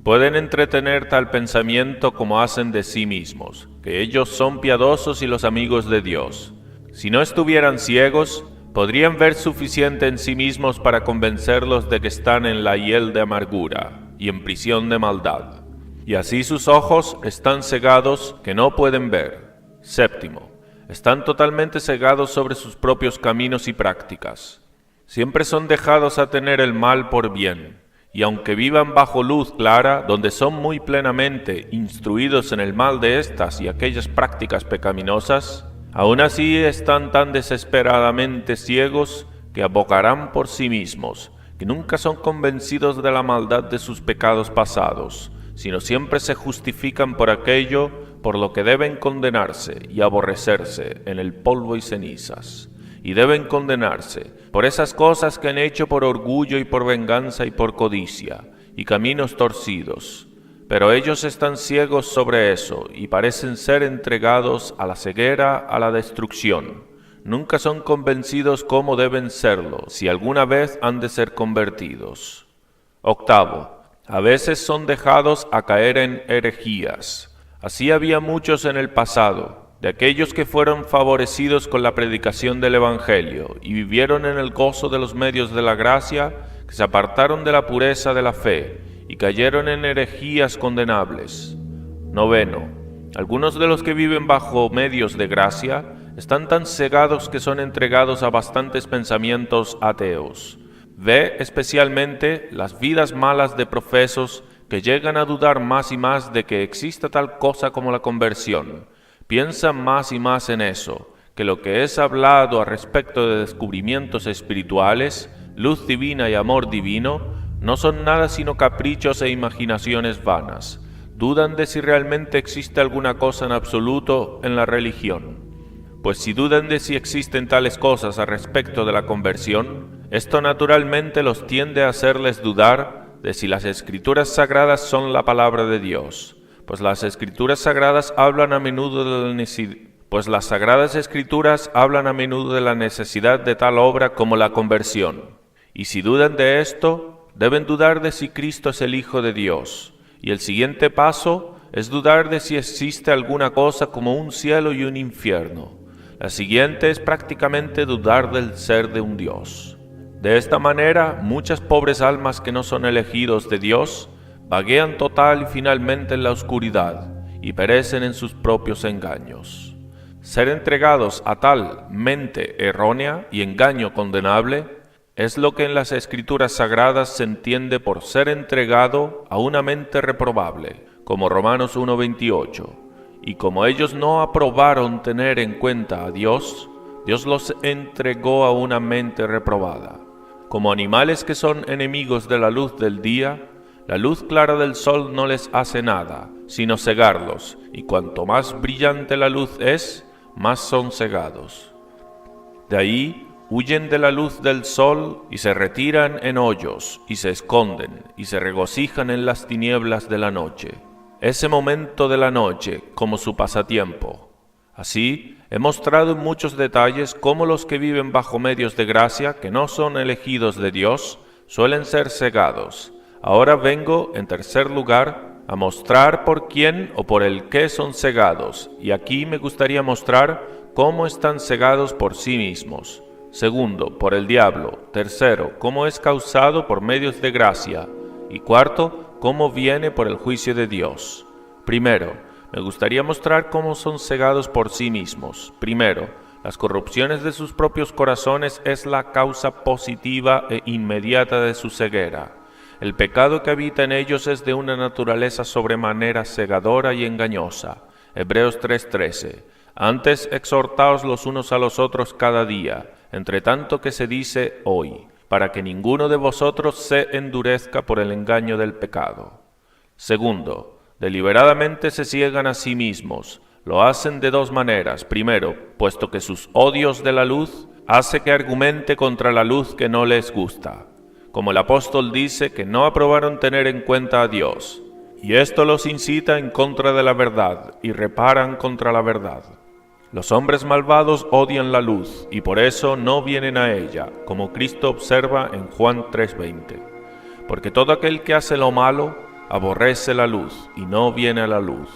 Pueden entretener tal pensamiento como hacen de sí mismos, que ellos son piadosos y los amigos de Dios. Si no estuvieran ciegos, podrían ver suficiente en sí mismos para convencerlos de que están en la hiel de amargura y en prisión de maldad. Y así sus ojos están cegados que no pueden ver. Séptimo, están totalmente cegados sobre sus propios caminos y prácticas. Siempre son dejados a tener el mal por bien, y aunque vivan bajo luz clara, donde son muy plenamente instruidos en el mal de estas y aquellas prácticas pecaminosas, aún así están tan desesperadamente ciegos que abocarán por sí mismos, que nunca son convencidos de la maldad de sus pecados pasados, sino siempre se justifican por aquello por lo que deben condenarse y aborrecerse en el polvo y cenizas. Y deben condenarse por esas cosas que han hecho por orgullo y por venganza y por codicia, y caminos torcidos. Pero ellos están ciegos sobre eso y parecen ser entregados a la ceguera, a la destrucción. Nunca son convencidos cómo deben serlo, si alguna vez han de ser convertidos. Octavo, a veces son dejados a caer en herejías. Así había muchos en el pasado, de aquellos que fueron favorecidos con la predicación del Evangelio y vivieron en el gozo de los medios de la gracia, que se apartaron de la pureza de la fe y cayeron en herejías condenables. Noveno, algunos de los que viven bajo medios de gracia están tan cegados que son entregados a bastantes pensamientos ateos. Ve especialmente las vidas malas de profesos que llegan a dudar más y más de que exista tal cosa como la conversión. Piensan más y más en eso, que lo que es hablado a respecto de descubrimientos espirituales, luz divina y amor divino, no son nada sino caprichos e imaginaciones vanas. Dudan de si realmente existe alguna cosa en absoluto en la religión. Pues si dudan de si existen tales cosas a respecto de la conversión, esto naturalmente los tiende a hacerles dudar de si las Escrituras Sagradas son la palabra de Dios. Pues las Escrituras Sagradas hablan a menudo de la necesidad de tal obra como la conversión. Y si dudan de esto, deben dudar de si Cristo es el Hijo de Dios. Y el siguiente paso es dudar de si existe alguna cosa como un cielo y un infierno. La siguiente es prácticamente dudar del ser de un Dios. De esta manera, muchas pobres almas que no son elegidos de Dios vaguean total y finalmente en la oscuridad y perecen en sus propios engaños. Ser entregados a tal mente errónea y engaño condenable es lo que en las Escrituras Sagradas se entiende por ser entregado a una mente reprobable, como Romanos 1:28. Y como ellos no aprobaron tener en cuenta a Dios, Dios los entregó a una mente reprobada. Como animales que son enemigos de la luz del día, la luz clara del sol no les hace nada, sino cegarlos, y cuanto más brillante la luz es, más son cegados. De ahí huyen de la luz del sol y se retiran en hoyos, y se esconden, y se regocijan en las tinieblas de la noche. Ese momento de la noche como su pasatiempo. Así, he mostrado en muchos detalles cómo los que viven bajo medios de gracia, que no son elegidos de Dios, suelen ser cegados. Ahora vengo, en tercer lugar, a mostrar por quién o por el qué son cegados, y aquí me gustaría mostrar cómo están cegados por sí mismos. Segundo, por el diablo. Tercero, cómo es causado por medios de gracia. Y cuarto, cómo viene por el juicio de Dios. Primero, me gustaría mostrar cómo son cegados por sí mismos. Primero, las corrupciones de sus propios corazones es la causa positiva e inmediata de su ceguera. El pecado que habita en ellos es de una naturaleza sobremanera cegadora y engañosa. Hebreos 3:13. Antes exhortaos los unos a los otros cada día, entre tanto que se dice hoy, para que ninguno de vosotros se endurezca por el engaño del pecado. Segundo, deliberadamente se ciegan a sí mismos. Lo hacen de dos maneras. Primero, puesto que sus odios de la luz hace que argumente contra la luz que no les gusta. Como el apóstol dice que no aprobaron tener en cuenta a Dios, y esto los incita en contra de la verdad y reparan contra la verdad. Los hombres malvados odian la luz y por eso no vienen a ella, como Cristo observa en Juan 3:20. Porque todo aquel que hace lo malo aborrece la luz y no viene a la luz.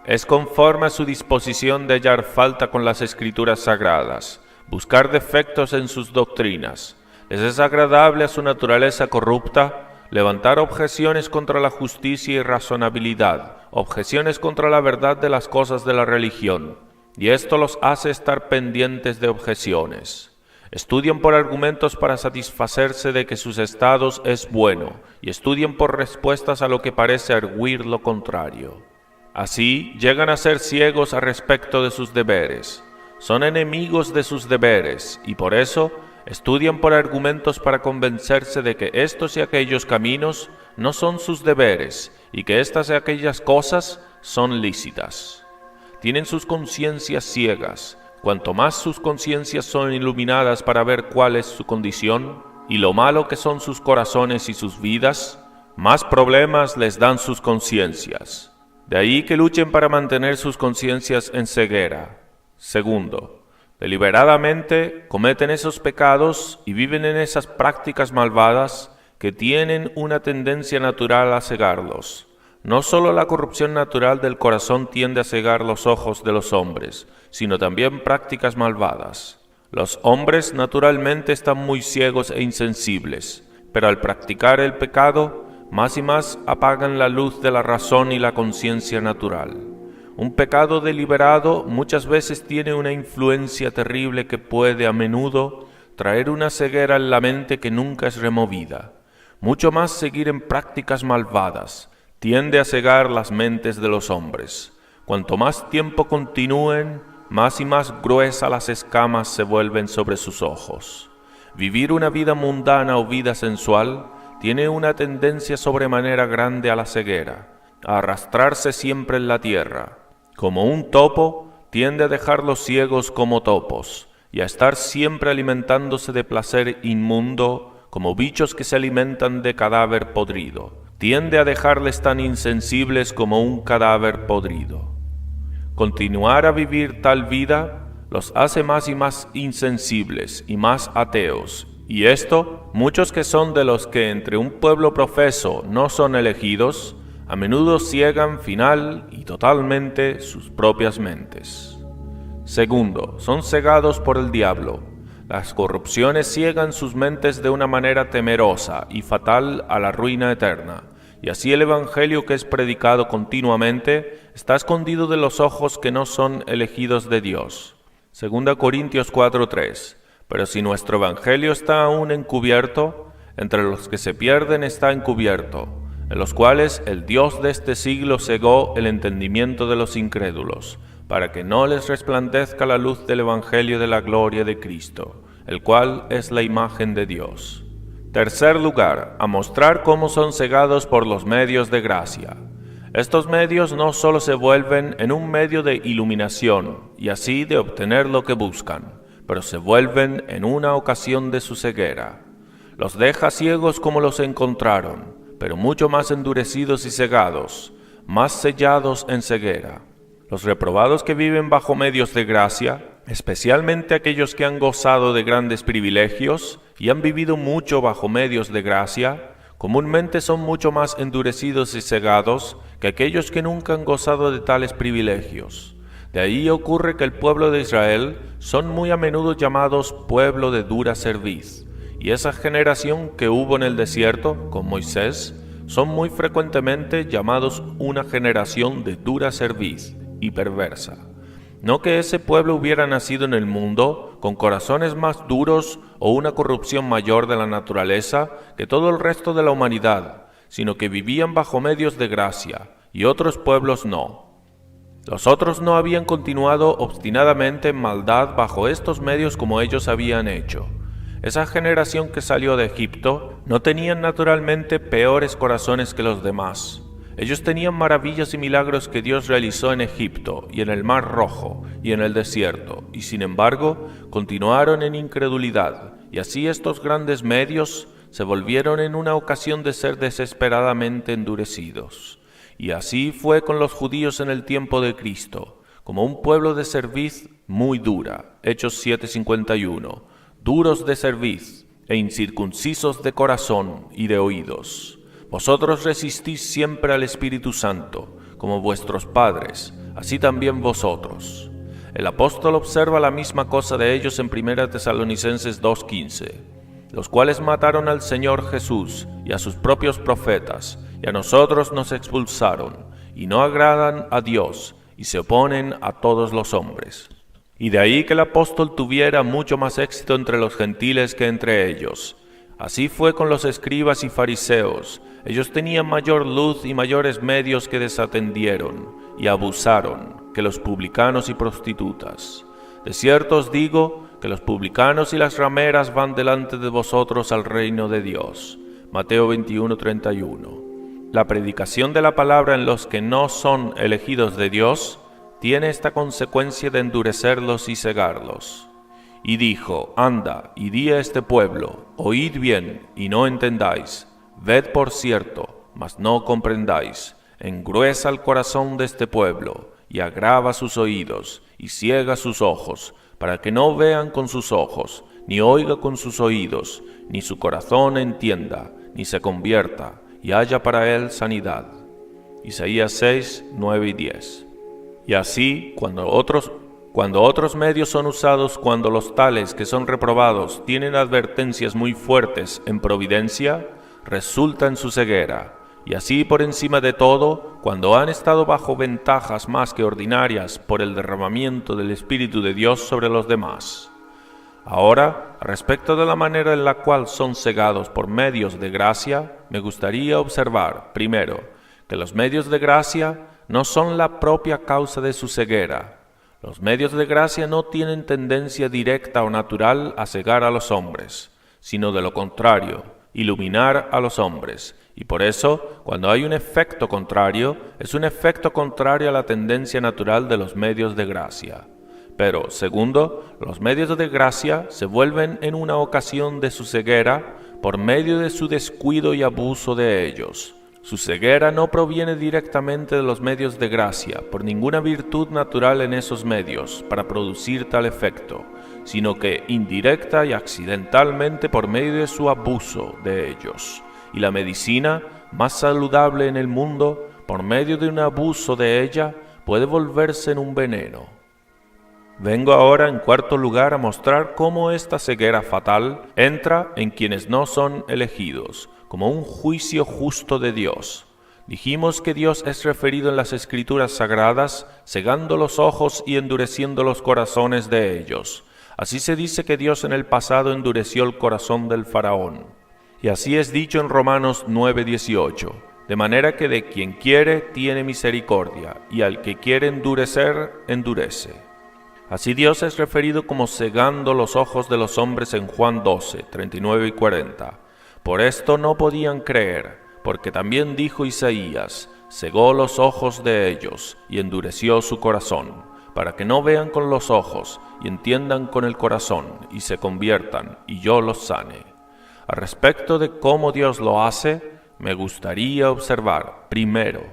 Es conforme a su disposición de hallar falta con las Escrituras sagradas, buscar defectos en sus doctrinas. Les es agradable a su naturaleza corrupta levantar objeciones contra la justicia y razonabilidad, objeciones contra la verdad de las cosas de la religión, y esto los hace estar pendientes de objeciones. Estudian por argumentos para satisfacerse de que sus estados es bueno, y estudian por respuestas a lo que parece arguir lo contrario. Así llegan a ser ciegos a respecto de sus deberes. Son enemigos de sus deberes, y por eso estudian por argumentos para convencerse de que estos y aquellos caminos no son sus deberes, y que estas y aquellas cosas son lícitas. Tienen sus conciencias ciegas. Cuanto más sus conciencias son iluminadas para ver cuál es su condición, y lo malo que son sus corazones y sus vidas, más problemas les dan sus conciencias. De ahí que luchen para mantener sus conciencias en ceguera. Segundo, deliberadamente cometen esos pecados y viven en esas prácticas malvadas que tienen una tendencia natural a cegarlos. No solo la corrupción natural del corazón tiende a cegar los ojos de los hombres, sino también prácticas malvadas. Los hombres naturalmente están muy ciegos e insensibles, pero al practicar el pecado, más y más apagan la luz de la razón y la conciencia natural. Un pecado deliberado muchas veces tiene una influencia terrible que puede a menudo traer una ceguera en la mente que nunca es removida. Mucho más seguir en prácticas malvadas tiende a cegar las mentes de los hombres. Cuanto más tiempo continúen, más y más gruesas las escamas se vuelven sobre sus ojos. Vivir una vida mundana o vida sensual tiene una tendencia sobremanera grande a la ceguera, a arrastrarse siempre en la tierra. Como un topo, tiende a dejar los ciegos como topos, y a estar siempre alimentándose de placer inmundo, como bichos que se alimentan de cadáver podrido. Tiende a dejarles tan insensibles como un cadáver podrido. Continuar a vivir tal vida los hace más y más insensibles y más ateos, y esto, muchos que son de los que entre un pueblo profeso no son elegidos, a menudo ciegan final y totalmente sus propias mentes. Segundo, son cegados por el diablo. Las corrupciones ciegan sus mentes de una manera temerosa y fatal a la ruina eterna, y así el evangelio que es predicado continuamente está escondido de los ojos que no son elegidos de Dios. 2 Corintios 4:3. Pero si nuestro evangelio está aún encubierto, entre los que se pierden está encubierto, en los cuales el Dios de este siglo cegó el entendimiento de los incrédulos, para que no les resplandezca la luz del evangelio de la gloria de Cristo, el cual es la imagen de Dios. Tercer lugar, a mostrar cómo son cegados por los medios de gracia. Estos medios no solo se vuelven en un medio de iluminación y así de obtener lo que buscan, pero se vuelven en una ocasión de su ceguera. Los deja ciegos como los encontraron, pero mucho más endurecidos y cegados, más sellados en ceguera. Los reprobados que viven bajo medios de gracia, especialmente aquellos que han gozado de grandes privilegios y han vivido mucho bajo medios de gracia, comúnmente son mucho más endurecidos y cegados que aquellos que nunca han gozado de tales privilegios. De ahí ocurre que el pueblo de Israel son muy a menudo llamados pueblo de dura cerviz, y esa generación que hubo en el desierto con Moisés son muy frecuentemente llamados una generación de dura cerviz y perversa. No que ese pueblo hubiera nacido en el mundo con corazones más duros o una corrupción mayor de la naturaleza que todo el resto de la humanidad, sino que vivían bajo medios de gracia, y otros pueblos no. Los otros no habían continuado obstinadamente en maldad bajo estos medios como ellos habían hecho. Esa generación que salió de Egipto no tenían naturalmente peores corazones que los demás. Ellos tenían maravillas y milagros que Dios realizó en Egipto y en el Mar Rojo y en el desierto, y sin embargo continuaron en incredulidad, y así estos grandes medios se volvieron en una ocasión de ser desesperadamente endurecidos. Y así fue con los judíos en el tiempo de Cristo. como un pueblo de cerviz muy dura. Hechos 7:51. Duros de cerviz e incircuncisos de corazón y de oídos. Vosotros resistís siempre al Espíritu Santo, como vuestros padres, así también vosotros. El apóstol observa la misma cosa de ellos en 1 Tesalonicenses 2:15, los cuales mataron al Señor Jesús y a sus propios profetas, y a nosotros nos expulsaron, y no agradan a Dios, y se oponen a todos los hombres. Y de ahí que el apóstol tuviera mucho más éxito entre los gentiles que entre ellos. Así fue con los escribas y fariseos. Ellos tenían mayor luz y mayores medios que desatendieron y abusaron que los publicanos y prostitutas. De cierto os digo que los publicanos y las rameras van delante de vosotros al reino de Dios. Mateo 21:31. La predicación de la palabra en los que no son elegidos de Dios tiene esta consecuencia de endurecerlos y cegarlos. Y dijo: Anda, y di a este pueblo, oíd bien, y no entendáis, ved por cierto, mas no comprendáis, engruesa el corazón de este pueblo, y agrava sus oídos, y ciega sus ojos, para que no vean con sus ojos, ni oiga con sus oídos, ni su corazón entienda, ni se convierta, y haya para él sanidad. Isaías 6, 9 y 10. Y así, cuando otros medios son usados, cuando los tales que son reprobados tienen advertencias muy fuertes en providencia, resulta en su ceguera. Y así, por encima de todo, cuando han estado bajo ventajas más que ordinarias por el derramamiento del Espíritu de Dios sobre los demás. Ahora, respecto de la manera en la cual son cegados por medios de gracia, me gustaría observar, primero, que los medios de gracia no son la propia causa de su ceguera. Los medios de gracia no tienen tendencia directa o natural a cegar a los hombres, sino de lo contrario, iluminar a los hombres. Y por eso, cuando hay un efecto contrario, es un efecto contrario a la tendencia natural de los medios de gracia. Pero, segundo, los medios de gracia se vuelven en una ocasión de su ceguera por medio de su descuido y abuso de ellos. Su ceguera no proviene directamente de los medios de gracia, por ninguna virtud natural en esos medios, para producir tal efecto, sino que indirecta y accidentalmente por medio de su abuso de ellos. Y la medicina, más saludable en el mundo, por medio de un abuso de ella, puede volverse en un veneno. Vengo ahora, en cuarto lugar, a mostrar cómo esta ceguera fatal entra en quienes no son elegidos, como un juicio justo de Dios. Dijimos que Dios es referido en las Escrituras Sagradas, cegando los ojos y endureciendo los corazones de ellos. Así se dice que Dios en el pasado endureció el corazón del faraón. Y así es dicho en Romanos 9:18, de manera que de quien quiere tiene misericordia, y al que quiere endurecer, endurece. Así Dios es referido como cegando los ojos de los hombres en Juan 12, 39 y 40. Por esto no podían creer, porque también dijo Isaías: cegó los ojos de ellos y endureció su corazón, para que no vean con los ojos y entiendan con el corazón y se conviertan, y yo los sane. Al respecto de cómo Dios lo hace, me gustaría observar, primero,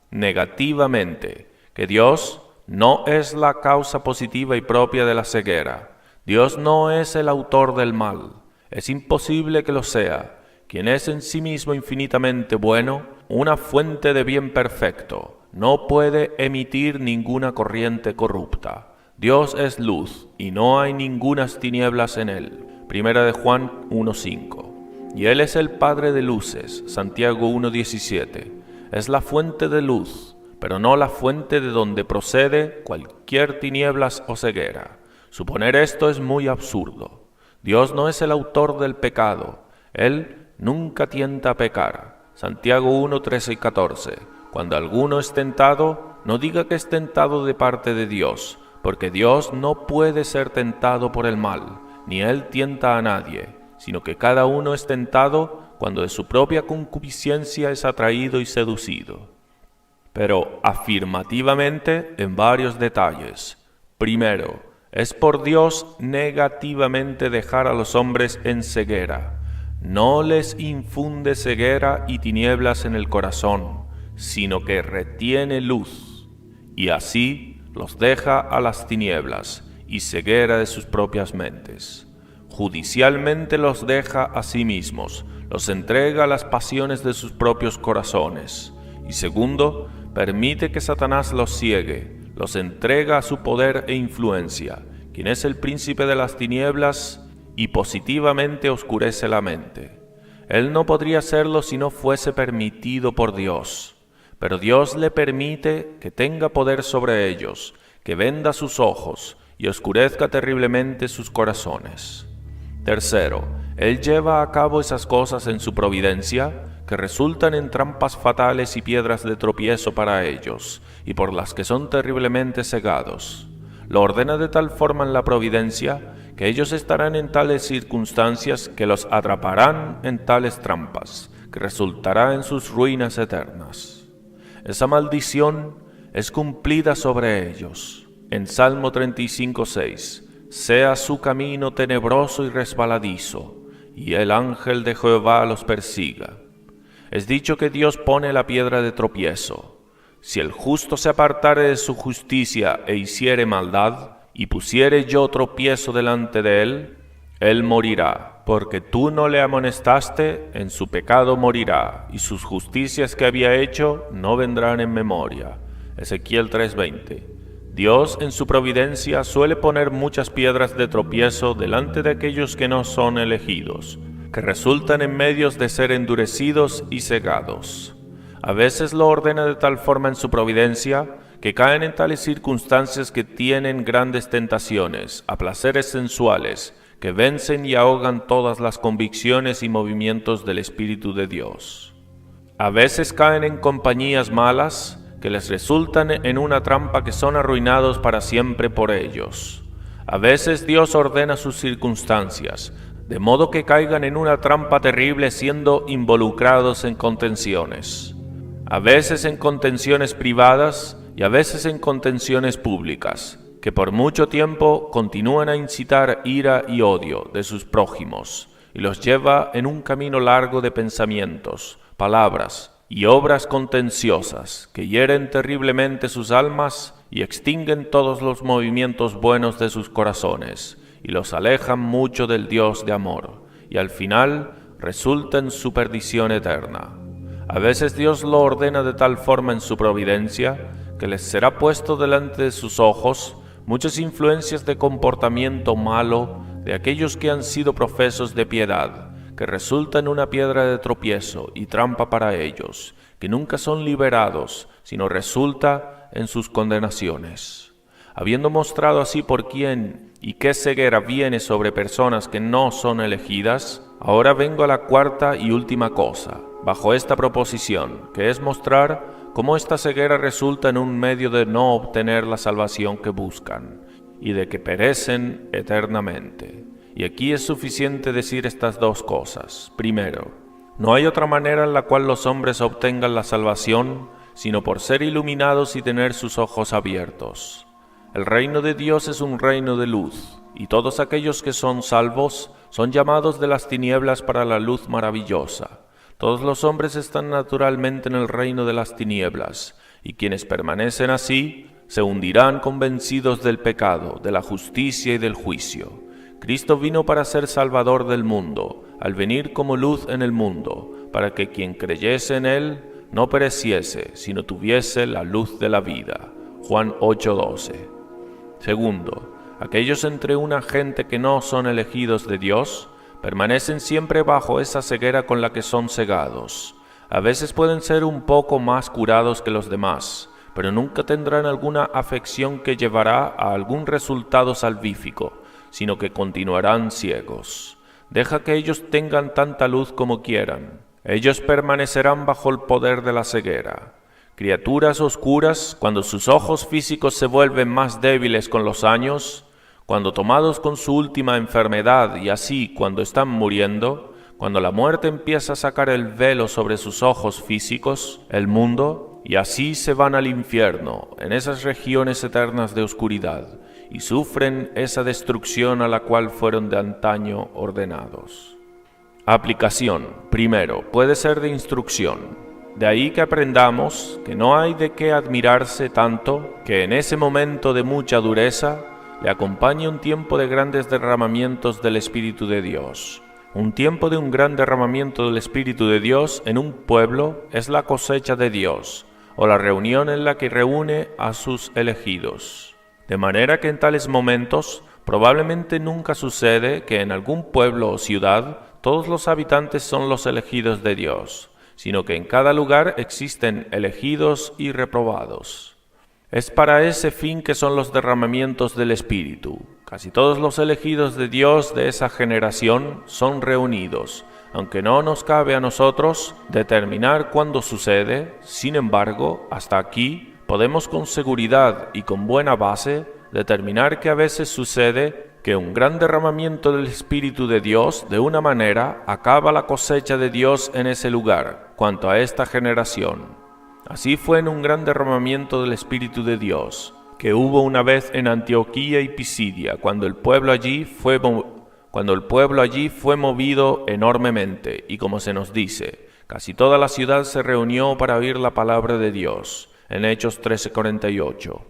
negativamente, que Dios no es la causa positiva y propia de la ceguera. Dios no es el autor del mal. Es imposible que lo sea. Quien es en sí mismo infinitamente bueno, una fuente de bien perfecto, no puede emitir ninguna corriente corrupta. Dios es luz, y no hay ningunas tinieblas en él. Primera de Juan 1:5. Y él es el Padre de luces. Santiago 1:17. Es la fuente de luz, pero no la fuente de donde procede cualquier tinieblas o ceguera. Suponer esto es muy absurdo. Dios no es el autor del pecado. Él nunca tienta a pecar. Santiago 1, 13 y 14. Cuando alguno es tentado, no diga que es tentado de parte de Dios, porque Dios no puede ser tentado por el mal, ni Él tienta a nadie, sino que cada uno es tentado cuando de su propia concupiscencia es atraído y seducido. Pero afirmativamente en varios detalles. Primero, es por Dios negativamente dejar a los hombres en ceguera. No les infunde ceguera y tinieblas en el corazón, sino que retiene luz. Y así los deja a las tinieblas y ceguera de sus propias mentes. Judicialmente los deja a sí mismos, los entrega a las pasiones de sus propios corazones. Y segundo, permite que Satanás los ciegue, los entrega a su poder e influencia, quien es el príncipe de las tinieblas, y positivamente oscurece la mente. Él no podría hacerlo si no fuese permitido por Dios, pero Dios le permite que tenga poder sobre ellos, que venda sus ojos y oscurezca terriblemente sus corazones. Tercero, Él lleva a cabo esas cosas en su providencia que resultan en trampas fatales y piedras de tropiezo para ellos, y por las que son terriblemente cegados. Lo ordena de tal forma en la providencia que ellos estarán en tales circunstancias que los atraparán en tales trampas, que resultará en sus ruinas eternas. Esa maldición es cumplida sobre ellos. En Salmo 35:6, sea su camino tenebroso y resbaladizo, y el ángel de Jehová los persiga. Es dicho que Dios pone la piedra de tropiezo. Si el justo se apartare de su justicia e hiciere maldad, y pusiere yo tropiezo delante de él, él morirá, porque tú no le amonestaste, en su pecado morirá, y sus justicias que había hecho no vendrán en memoria. Ezequiel 3:20. Dios en su providencia suele poner muchas piedras de tropiezo delante de aquellos que no son elegidos, que resultan en medios de ser endurecidos y cegados. A veces lo ordena de tal forma en su providencia que caen en tales circunstancias que tienen grandes tentaciones, a placeres sensuales, que vencen y ahogan todas las convicciones y movimientos del Espíritu de Dios. A veces caen en compañías malas, que les resultan en una trampa que son arruinados para siempre por ellos. A veces Dios ordena sus circunstancias, de modo que caigan en una trampa terrible siendo involucrados en contenciones. A veces en contenciones privadas y a veces en contenciones públicas, que por mucho tiempo continúan a incitar ira y odio de sus prójimos, y los lleva en un camino largo de pensamientos, palabras y obras contenciosas que hieren terriblemente sus almas y extinguen todos los movimientos buenos de sus corazones, y los alejan mucho del Dios de amor, y al final resulta en su perdición eterna. A veces Dios lo ordena de tal forma en su providencia que les será puesto delante de sus ojos muchas influencias de comportamiento malo de aquellos que han sido profesos de piedad, que resulta en una piedra de tropiezo y trampa para ellos, que nunca son liberados, sino resulta en sus condenaciones. Habiendo mostrado así por quién y qué ceguera viene sobre personas que no son elegidas, ahora vengo a la cuarta y última cosa, bajo esta proposición, que es mostrar cómo esta ceguera resulta en un medio de no obtener la salvación que buscan, y de que perecen eternamente. Y aquí es suficiente decir estas dos cosas. Primero, no hay otra manera en la cual los hombres obtengan la salvación, sino por ser iluminados y tener sus ojos abiertos. El reino de Dios es un reino de luz, y todos aquellos que son salvos son llamados de las tinieblas para la luz maravillosa. Todos los hombres están naturalmente en el reino de las tinieblas, y quienes permanecen así se hundirán convencidos del pecado, de la justicia y del juicio. Cristo vino para ser Salvador del mundo, al venir como luz en el mundo, para que quien creyese en Él no pereciese, sino tuviese la luz de la vida. Juan 8:12. Segundo, aquellos entre una gente que no son elegidos de Dios, permanecen siempre bajo esa ceguera con la que son cegados. A veces pueden ser un poco más curados que los demás, pero nunca tendrán alguna afección que llevará a algún resultado salvífico, sino que continuarán ciegos. Deja que ellos tengan tanta luz como quieran. Ellos permanecerán bajo el poder de la ceguera. Criaturas oscuras, cuando sus ojos físicos se vuelven más débiles con los años, cuando tomados con su última enfermedad y así cuando están muriendo, cuando la muerte empieza a sacar el velo sobre sus ojos físicos, el mundo, y así se van al infierno, en esas regiones eternas de oscuridad, y sufren esa destrucción a la cual fueron de antaño ordenados. Aplicación. Primero, puede ser de instrucción. De ahí que aprendamos que no hay de qué admirarse tanto que en ese momento de mucha dureza le acompañe un tiempo de grandes derramamientos del Espíritu de Dios. Un tiempo de un gran derramamiento del Espíritu de Dios en un pueblo es la cosecha de Dios, o la reunión en la que reúne a sus elegidos. De manera que en tales momentos probablemente nunca sucede que en algún pueblo o ciudad todos los habitantes son los elegidos de Dios, sino que en cada lugar existen elegidos y reprobados. Es para ese fin que son los derramamientos del Espíritu. Casi todos los elegidos de Dios de esa generación son reunidos, aunque no nos cabe a nosotros determinar cuándo sucede. Sin embargo, hasta aquí podemos con seguridad y con buena base determinar que a veces sucede que un gran derramamiento del Espíritu de Dios de una manera acaba la cosecha de Dios en ese lugar, cuanto a esta generación. Así fue en un gran derramamiento del Espíritu de Dios, que hubo una vez en Antioquía y Pisidia, cuando el pueblo allí fue movido enormemente, y como se nos dice, casi toda la ciudad se reunió para oír la palabra de Dios, en Hechos 13:48.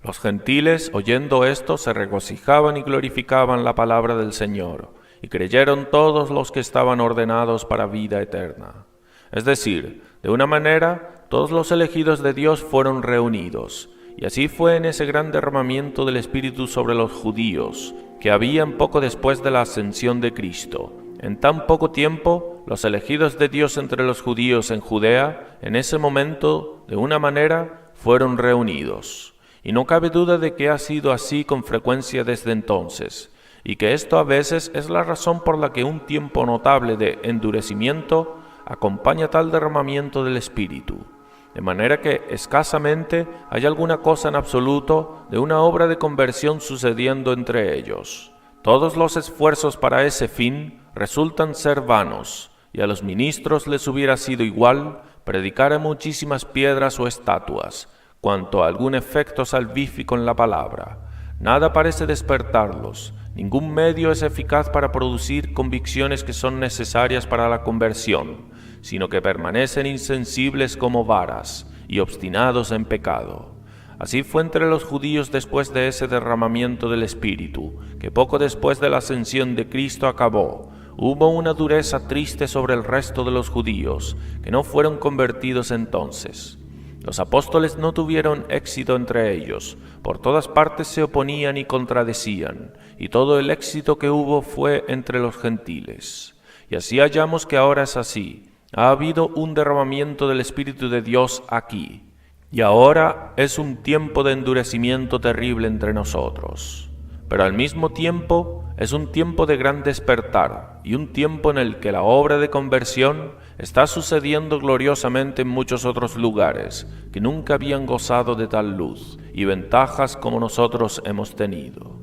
Los gentiles, oyendo esto, se regocijaban y glorificaban la palabra del Señor, y creyeron todos los que estaban ordenados para vida eterna. Es decir, de una manera, todos los elegidos de Dios fueron reunidos, y así fue en ese gran derramamiento del Espíritu sobre los judíos, que habían poco después de la ascensión de Cristo. En tan poco tiempo, los elegidos de Dios entre los judíos en Judea, en ese momento, de una manera, fueron reunidos. Y no cabe duda de que ha sido así con frecuencia desde entonces, y que esto a veces es la razón por la que un tiempo notable de endurecimiento acompaña tal derramamiento del Espíritu, de manera que escasamente hay alguna cosa en absoluto de una obra de conversión sucediendo entre ellos. Todos los esfuerzos para ese fin resultan ser vanos, y a los ministros les hubiera sido igual predicar a muchísimas piedras o estatuas, cuanto a algún efecto salvífico en la palabra. Nada parece despertarlos, ningún medio es eficaz para producir convicciones que son necesarias para la conversión, sino que permanecen insensibles como varas y obstinados en pecado. Así fue entre los judíos después de ese derramamiento del Espíritu, que poco después de la ascensión de Cristo acabó. Hubo una dureza triste sobre el resto de los judíos, que no fueron convertidos entonces. Los apóstoles no tuvieron éxito entre ellos, por todas partes se oponían y contradecían, y todo el éxito que hubo fue entre los gentiles. Y así hallamos que ahora es así. Ha habido un derramamiento del Espíritu de Dios aquí, y ahora es un tiempo de endurecimiento terrible entre nosotros. Pero al mismo tiempo es un tiempo de gran despertar, y un tiempo en el que la obra de conversión está sucediendo gloriosamente en muchos otros lugares, que nunca habían gozado de tal luz y ventajas como nosotros hemos tenido.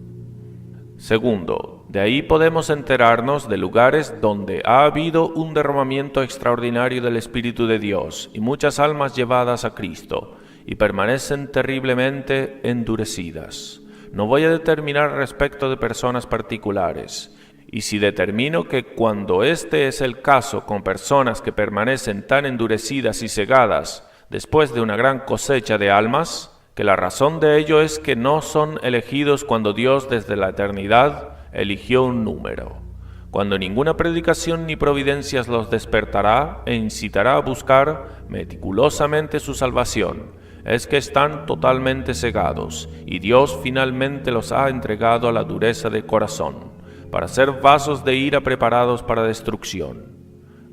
Segundo, de ahí podemos enterarnos de lugares donde ha habido un derramamiento extraordinario del Espíritu de Dios y muchas almas llevadas a Cristo, y permanecen terriblemente endurecidas. No voy a determinar respecto de personas particulares, y si determino que cuando este es el caso con personas que permanecen tan endurecidas y cegadas después de una gran cosecha de almas, que la razón de ello es que no son elegidos cuando Dios desde la eternidad eligió un número, cuando ninguna predicación ni providencias los despertará e incitará a buscar meticulosamente su salvación, es que están totalmente cegados, y Dios finalmente los ha entregado a la dureza de corazón, para ser vasos de ira preparados para destrucción.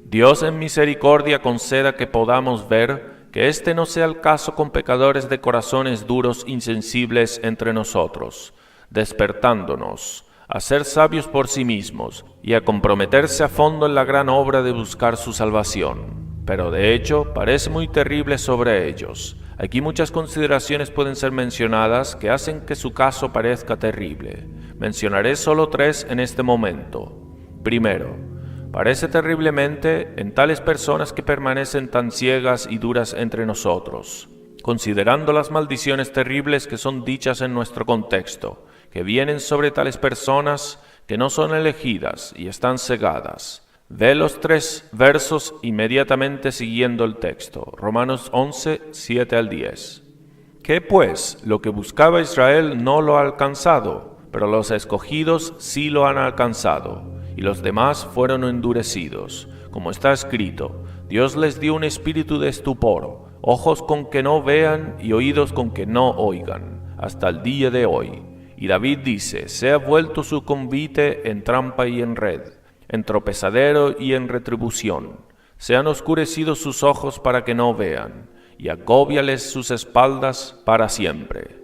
Dios en misericordia conceda que podamos ver que este no sea el caso con pecadores de corazones duros insensibles entre nosotros, despertándonos a ser sabios por sí mismos y a comprometerse a fondo en la gran obra de buscar su salvación. Pero de hecho parece muy terrible sobre ellos. Aquí muchas consideraciones pueden ser mencionadas que hacen que su caso parezca terrible. Mencionaré solo 3 en este momento. Primero, parece terriblemente en tales personas que permanecen tan ciegas y duras entre nosotros, considerando las maldiciones terribles que son dichas en nuestro contexto, que vienen sobre tales personas que no son elegidas y están cegadas. Ve los 3 versos inmediatamente siguiendo el texto, Romanos 11, 7 al 10. ¿Qué pues? Lo que buscaba Israel no lo ha alcanzado, pero los escogidos sí lo han alcanzado, y los demás fueron endurecidos. Como está escrito, Dios les dio un espíritu de estupor, ojos con que no vean y oídos con que no oigan, hasta el día de hoy. Y David dice, se ha vuelto su convite en trampa y en red, en tropezadero y en retribución. Se han oscurecido sus ojos para que no vean, y agóbiales sus espaldas para siempre.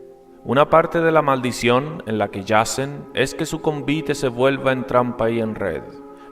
Una parte de la maldición en la que yacen es que su convite se vuelva en trampa y en red,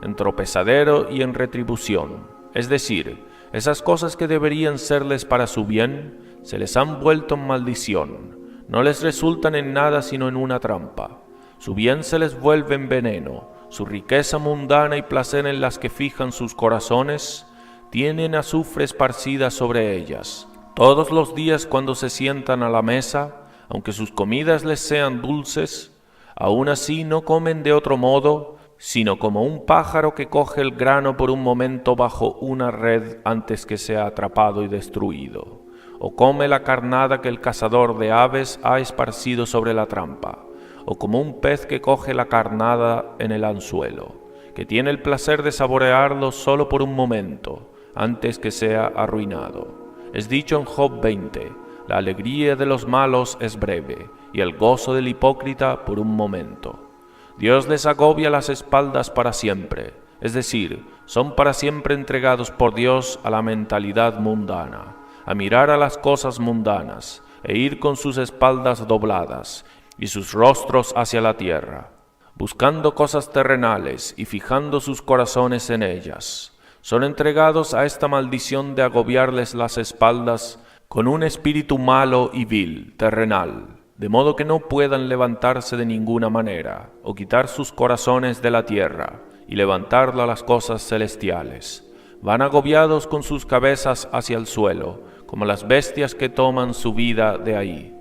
en tropezadero y en retribución. Es decir, esas cosas que deberían serles para su bien, se les han vuelto en maldición. No les resultan en nada sino en una trampa. Su bien se les vuelve en veneno. Su riqueza mundana y placer en las que fijan sus corazones, tienen azufre esparcida sobre ellas. Todos los días cuando se sientan a la mesa, aunque sus comidas les sean dulces, aún así no comen de otro modo, sino como un pájaro que coge el grano por un momento bajo una red antes que sea atrapado y destruido, o come la carnada que el cazador de aves ha esparcido sobre la trampa, o como un pez que coge la carnada en el anzuelo, que tiene el placer de saborearlo solo por un momento, antes que sea arruinado. Es dicho en Job 20, la alegría de los malos es breve, y el gozo del hipócrita por un momento. Dios les agobia las espaldas para siempre, es decir, son para siempre entregados por Dios a la mentalidad mundana, a mirar a las cosas mundanas, e ir con sus espaldas dobladas, y sus rostros hacia la tierra, buscando cosas terrenales y fijando sus corazones en ellas. Son entregados a esta maldición de agobiarles las espaldas con un espíritu malo y vil, terrenal, de modo que no puedan levantarse de ninguna manera, o quitar sus corazones de la tierra, y levantarlo a las cosas celestiales. Van agobiados con sus cabezas hacia el suelo, como las bestias que toman su vida de ahí.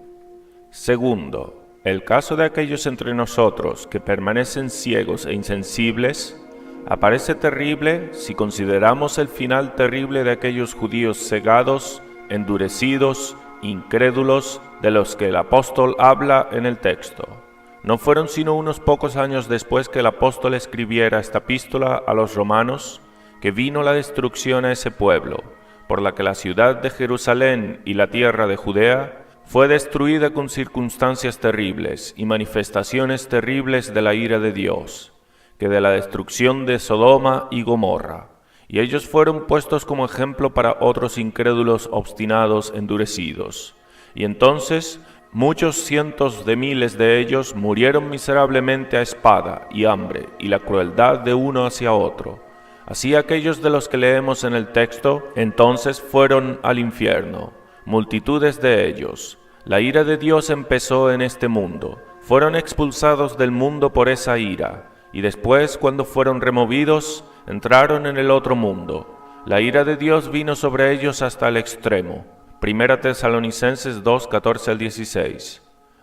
Segundo, el caso de aquellos entre nosotros que permanecen ciegos e insensibles aparece terrible si consideramos el final terrible de aquellos judíos cegados, endurecidos, incrédulos, de los que el apóstol habla en el texto. No fueron sino unos pocos años después que el apóstol escribiera esta epístola a los romanos que vino la destrucción a ese pueblo, por la que la ciudad de Jerusalén y la tierra de Judea fue destruida con circunstancias terribles y manifestaciones terribles de la ira de Dios, que de la destrucción de Sodoma y Gomorra, y ellos fueron puestos como ejemplo para otros incrédulos obstinados endurecidos. Y entonces muchos cientos de miles de ellos murieron miserablemente a espada y hambre y la crueldad de uno hacia otro. Así aquellos de los que leemos en el texto entonces fueron al infierno, multitudes de ellos. La ira de Dios empezó en este mundo. Fueron expulsados del mundo por esa ira, y después, cuando fueron removidos, entraron en el otro mundo. La ira de Dios vino sobre ellos hasta el extremo. 1 Tesalonicenses 2, 14 al 16.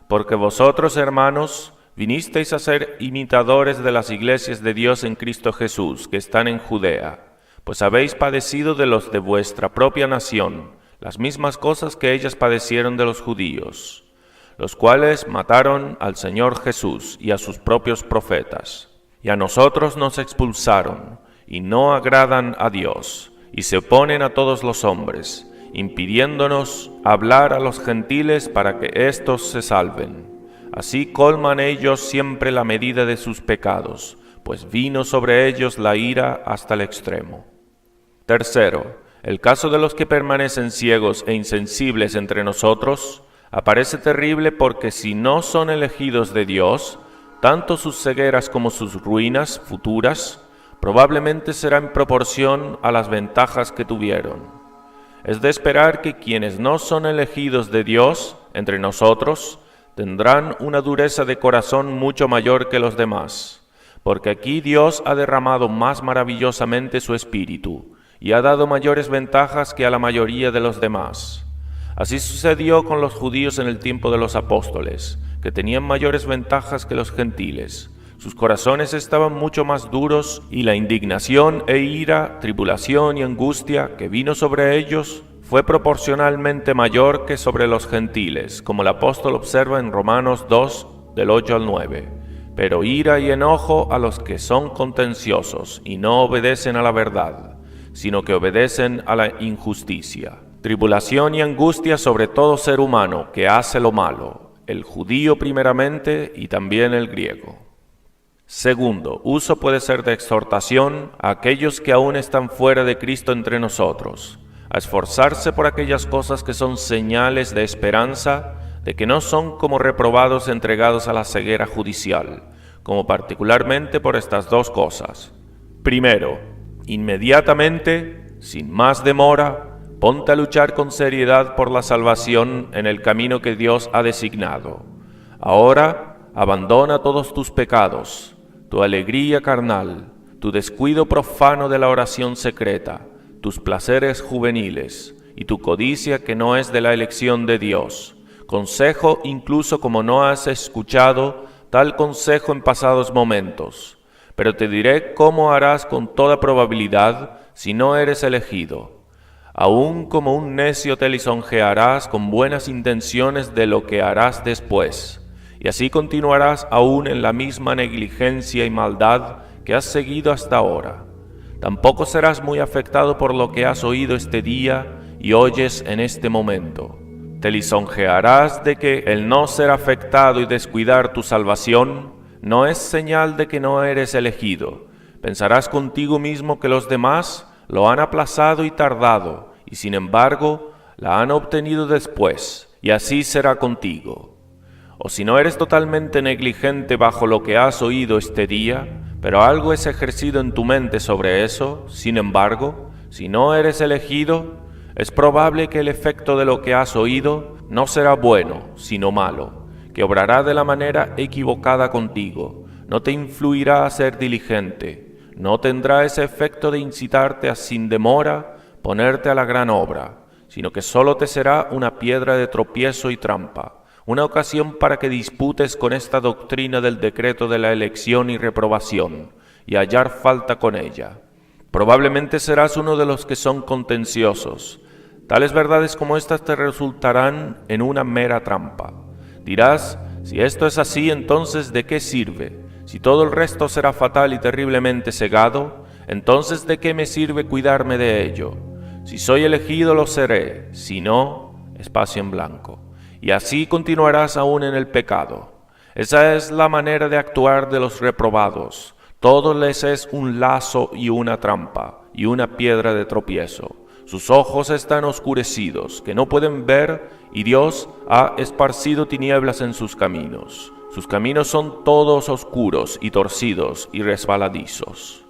Porque vosotros, hermanos, vinisteis a ser imitadores de las iglesias de Dios en Cristo Jesús, que están en Judea, pues habéis padecido de los de vuestra propia nación, las mismas cosas que ellas padecieron de los judíos, los cuales mataron al Señor Jesús y a sus propios profetas, y a nosotros nos expulsaron, y no agradan a Dios, y se oponen a todos los hombres, impidiéndonos hablar a los gentiles para que éstos se salven. Así colman ellos siempre la medida de sus pecados, pues vino sobre ellos la ira hasta el extremo. Tercero, el caso de los que permanecen ciegos e insensibles entre nosotros aparece terrible porque si no son elegidos de Dios, tanto sus cegueras como sus ruinas futuras probablemente será en proporción a las ventajas que tuvieron. Es de esperar que quienes no son elegidos de Dios entre nosotros tendrán una dureza de corazón mucho mayor que los demás, porque aquí Dios ha derramado más maravillosamente su Espíritu y ha dado mayores ventajas que a la mayoría de los demás. Así sucedió con los judíos en el tiempo de los apóstoles, que tenían mayores ventajas que los gentiles, Sus corazones estaban mucho más duros, y la indignación e ira, tribulación y angustia que vino sobre ellos fue proporcionalmente mayor que sobre los gentiles, como el apóstol observa en Romanos 2, del 8 al 9. Pero ira y enojo a los que son contenciosos y no obedecen a la verdad, sino que obedecen a la injusticia. Tribulación y angustia sobre todo ser humano que hace lo malo, el judío primeramente y también el griego. Segundo, uso puede ser de exhortación a aquellos que aún están fuera de Cristo entre nosotros, a esforzarse por aquellas cosas que son señales de esperanza, de que no son como reprobados entregados a la ceguera judicial, como particularmente por estas dos cosas. Primero, inmediatamente, sin más demora, ponte a luchar con seriedad por la salvación en el camino que Dios ha designado. Ahora, abandona todos tus pecados, tu alegría carnal, tu descuido profano de la oración secreta, tus placeres juveniles y tu codicia que no es de la elección de Dios. Consejo incluso como no has escuchado tal consejo en pasados momentos. Pero te diré cómo harás con toda probabilidad si no eres elegido. Aún como un necio te lisonjearás con buenas intenciones de lo que harás después. Y así continuarás aún en la misma negligencia y maldad que has seguido hasta ahora. Tampoco serás muy afectado por lo que has oído este día y oyes en este momento. Te lisonjearás de que el no ser afectado y descuidar tu salvación no es señal de que no eres elegido. Pensarás contigo mismo que los demás lo han aplazado y tardado, y sin embargo la han obtenido después, y así será contigo. O si no eres totalmente negligente bajo lo que has oído este día, pero algo es ejercido en tu mente sobre eso, sin embargo, si no eres elegido, es probable que el efecto de lo que has oído no será bueno, sino malo, que obrará de la manera equivocada contigo, no te influirá a ser diligente, no tendrá ese efecto de incitarte a sin demora ponerte a la gran obra, sino que sólo te será una piedra de tropiezo y trampa, una ocasión para que disputes con esta doctrina del decreto de la elección y reprobación, y hallar falta con ella. Probablemente serás uno de los que son contenciosos. Tales verdades como estas te resultarán en una mera trampa. Dirás, si esto es así, entonces ¿de qué sirve? Si todo el resto será fatal y terriblemente cegado, entonces ¿de qué me sirve cuidarme de ello? Si soy elegido lo seré, si no, espacio en blanco. Y así continuarás aún en el pecado. Esa es la manera de actuar de los reprobados. Todo les es un lazo y una trampa, y una piedra de tropiezo. Sus ojos están oscurecidos, que no pueden ver, y Dios ha esparcido tinieblas en sus caminos. Sus caminos son todos oscuros y torcidos y resbaladizos.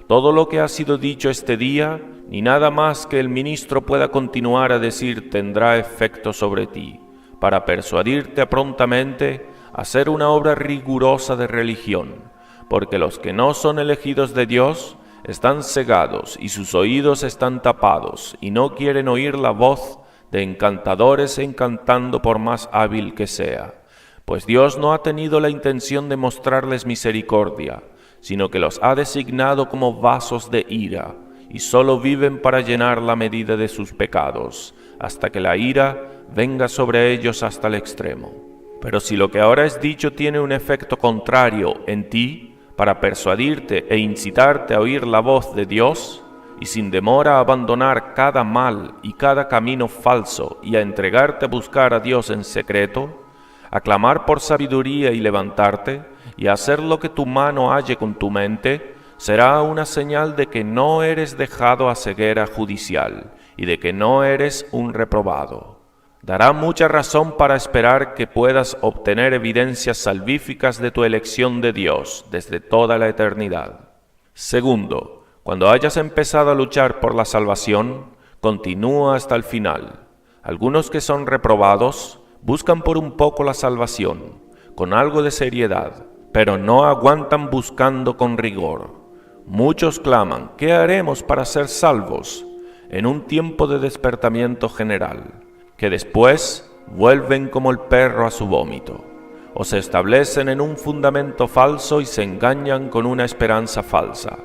Todo lo que ha sido dicho este día, ni nada más que el ministro pueda continuar a decir tendrá efecto sobre ti, para persuadirte prontamente a hacer una obra rigurosa de religión, porque los que no son elegidos de Dios están cegados y sus oídos están tapados y no quieren oír la voz de encantadores encantando por más hábil que sea, pues Dios no ha tenido la intención de mostrarles misericordia, sino que los ha designado como vasos de ira, y solo viven para llenar la medida de sus pecados, hasta que la ira venga sobre ellos hasta el extremo. Pero si lo que ahora es dicho tiene un efecto contrario en ti, para persuadirte e incitarte a oír la voz de Dios, y sin demora a abandonar cada mal y cada camino falso y a entregarte a buscar a Dios en secreto, a clamar por sabiduría y levantarte, y a hacer lo que tu mano halle con tu mente, será una señal de que no eres dejado a ceguera judicial y de que no eres un reprobado. Dará mucha razón para esperar que puedas obtener evidencias salvíficas de tu elección de Dios desde toda la eternidad. Segundo, cuando hayas empezado a luchar por la salvación, continúa hasta el final. Algunos que son reprobados buscan por un poco la salvación, con algo de seriedad, pero no aguantan buscando con rigor. Muchos claman, ¿qué haremos para ser salvos?, en un tiempo de despertamiento general, que después vuelven como el perro a su vómito. o se establecen en un fundamento falso y se engañan con una esperanza falsa,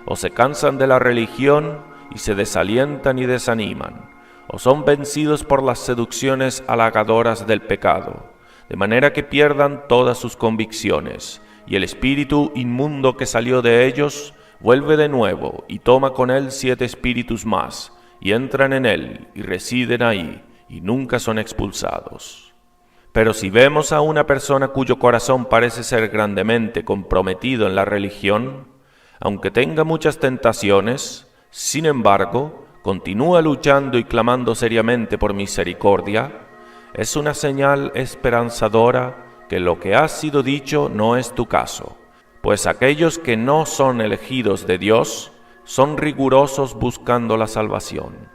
o se cansan de la religión y se desalientan y desaniman, o son vencidos por las seducciones halagadoras del pecado, de manera que pierdan todas sus convicciones, y el espíritu inmundo que salió de ellos vuelve de nuevo y toma con él 7 espíritus más, y entran en él y residen ahí, y nunca son expulsados. Pero si vemos a una persona cuyo corazón parece ser grandemente comprometido en la religión, aunque tenga muchas tentaciones, sin embargo, continúa luchando y clamando seriamente por misericordia, es una señal esperanzadora que lo que ha sido dicho no es tu caso, pues aquellos que no son elegidos de Dios son rigurosos buscando la salvación.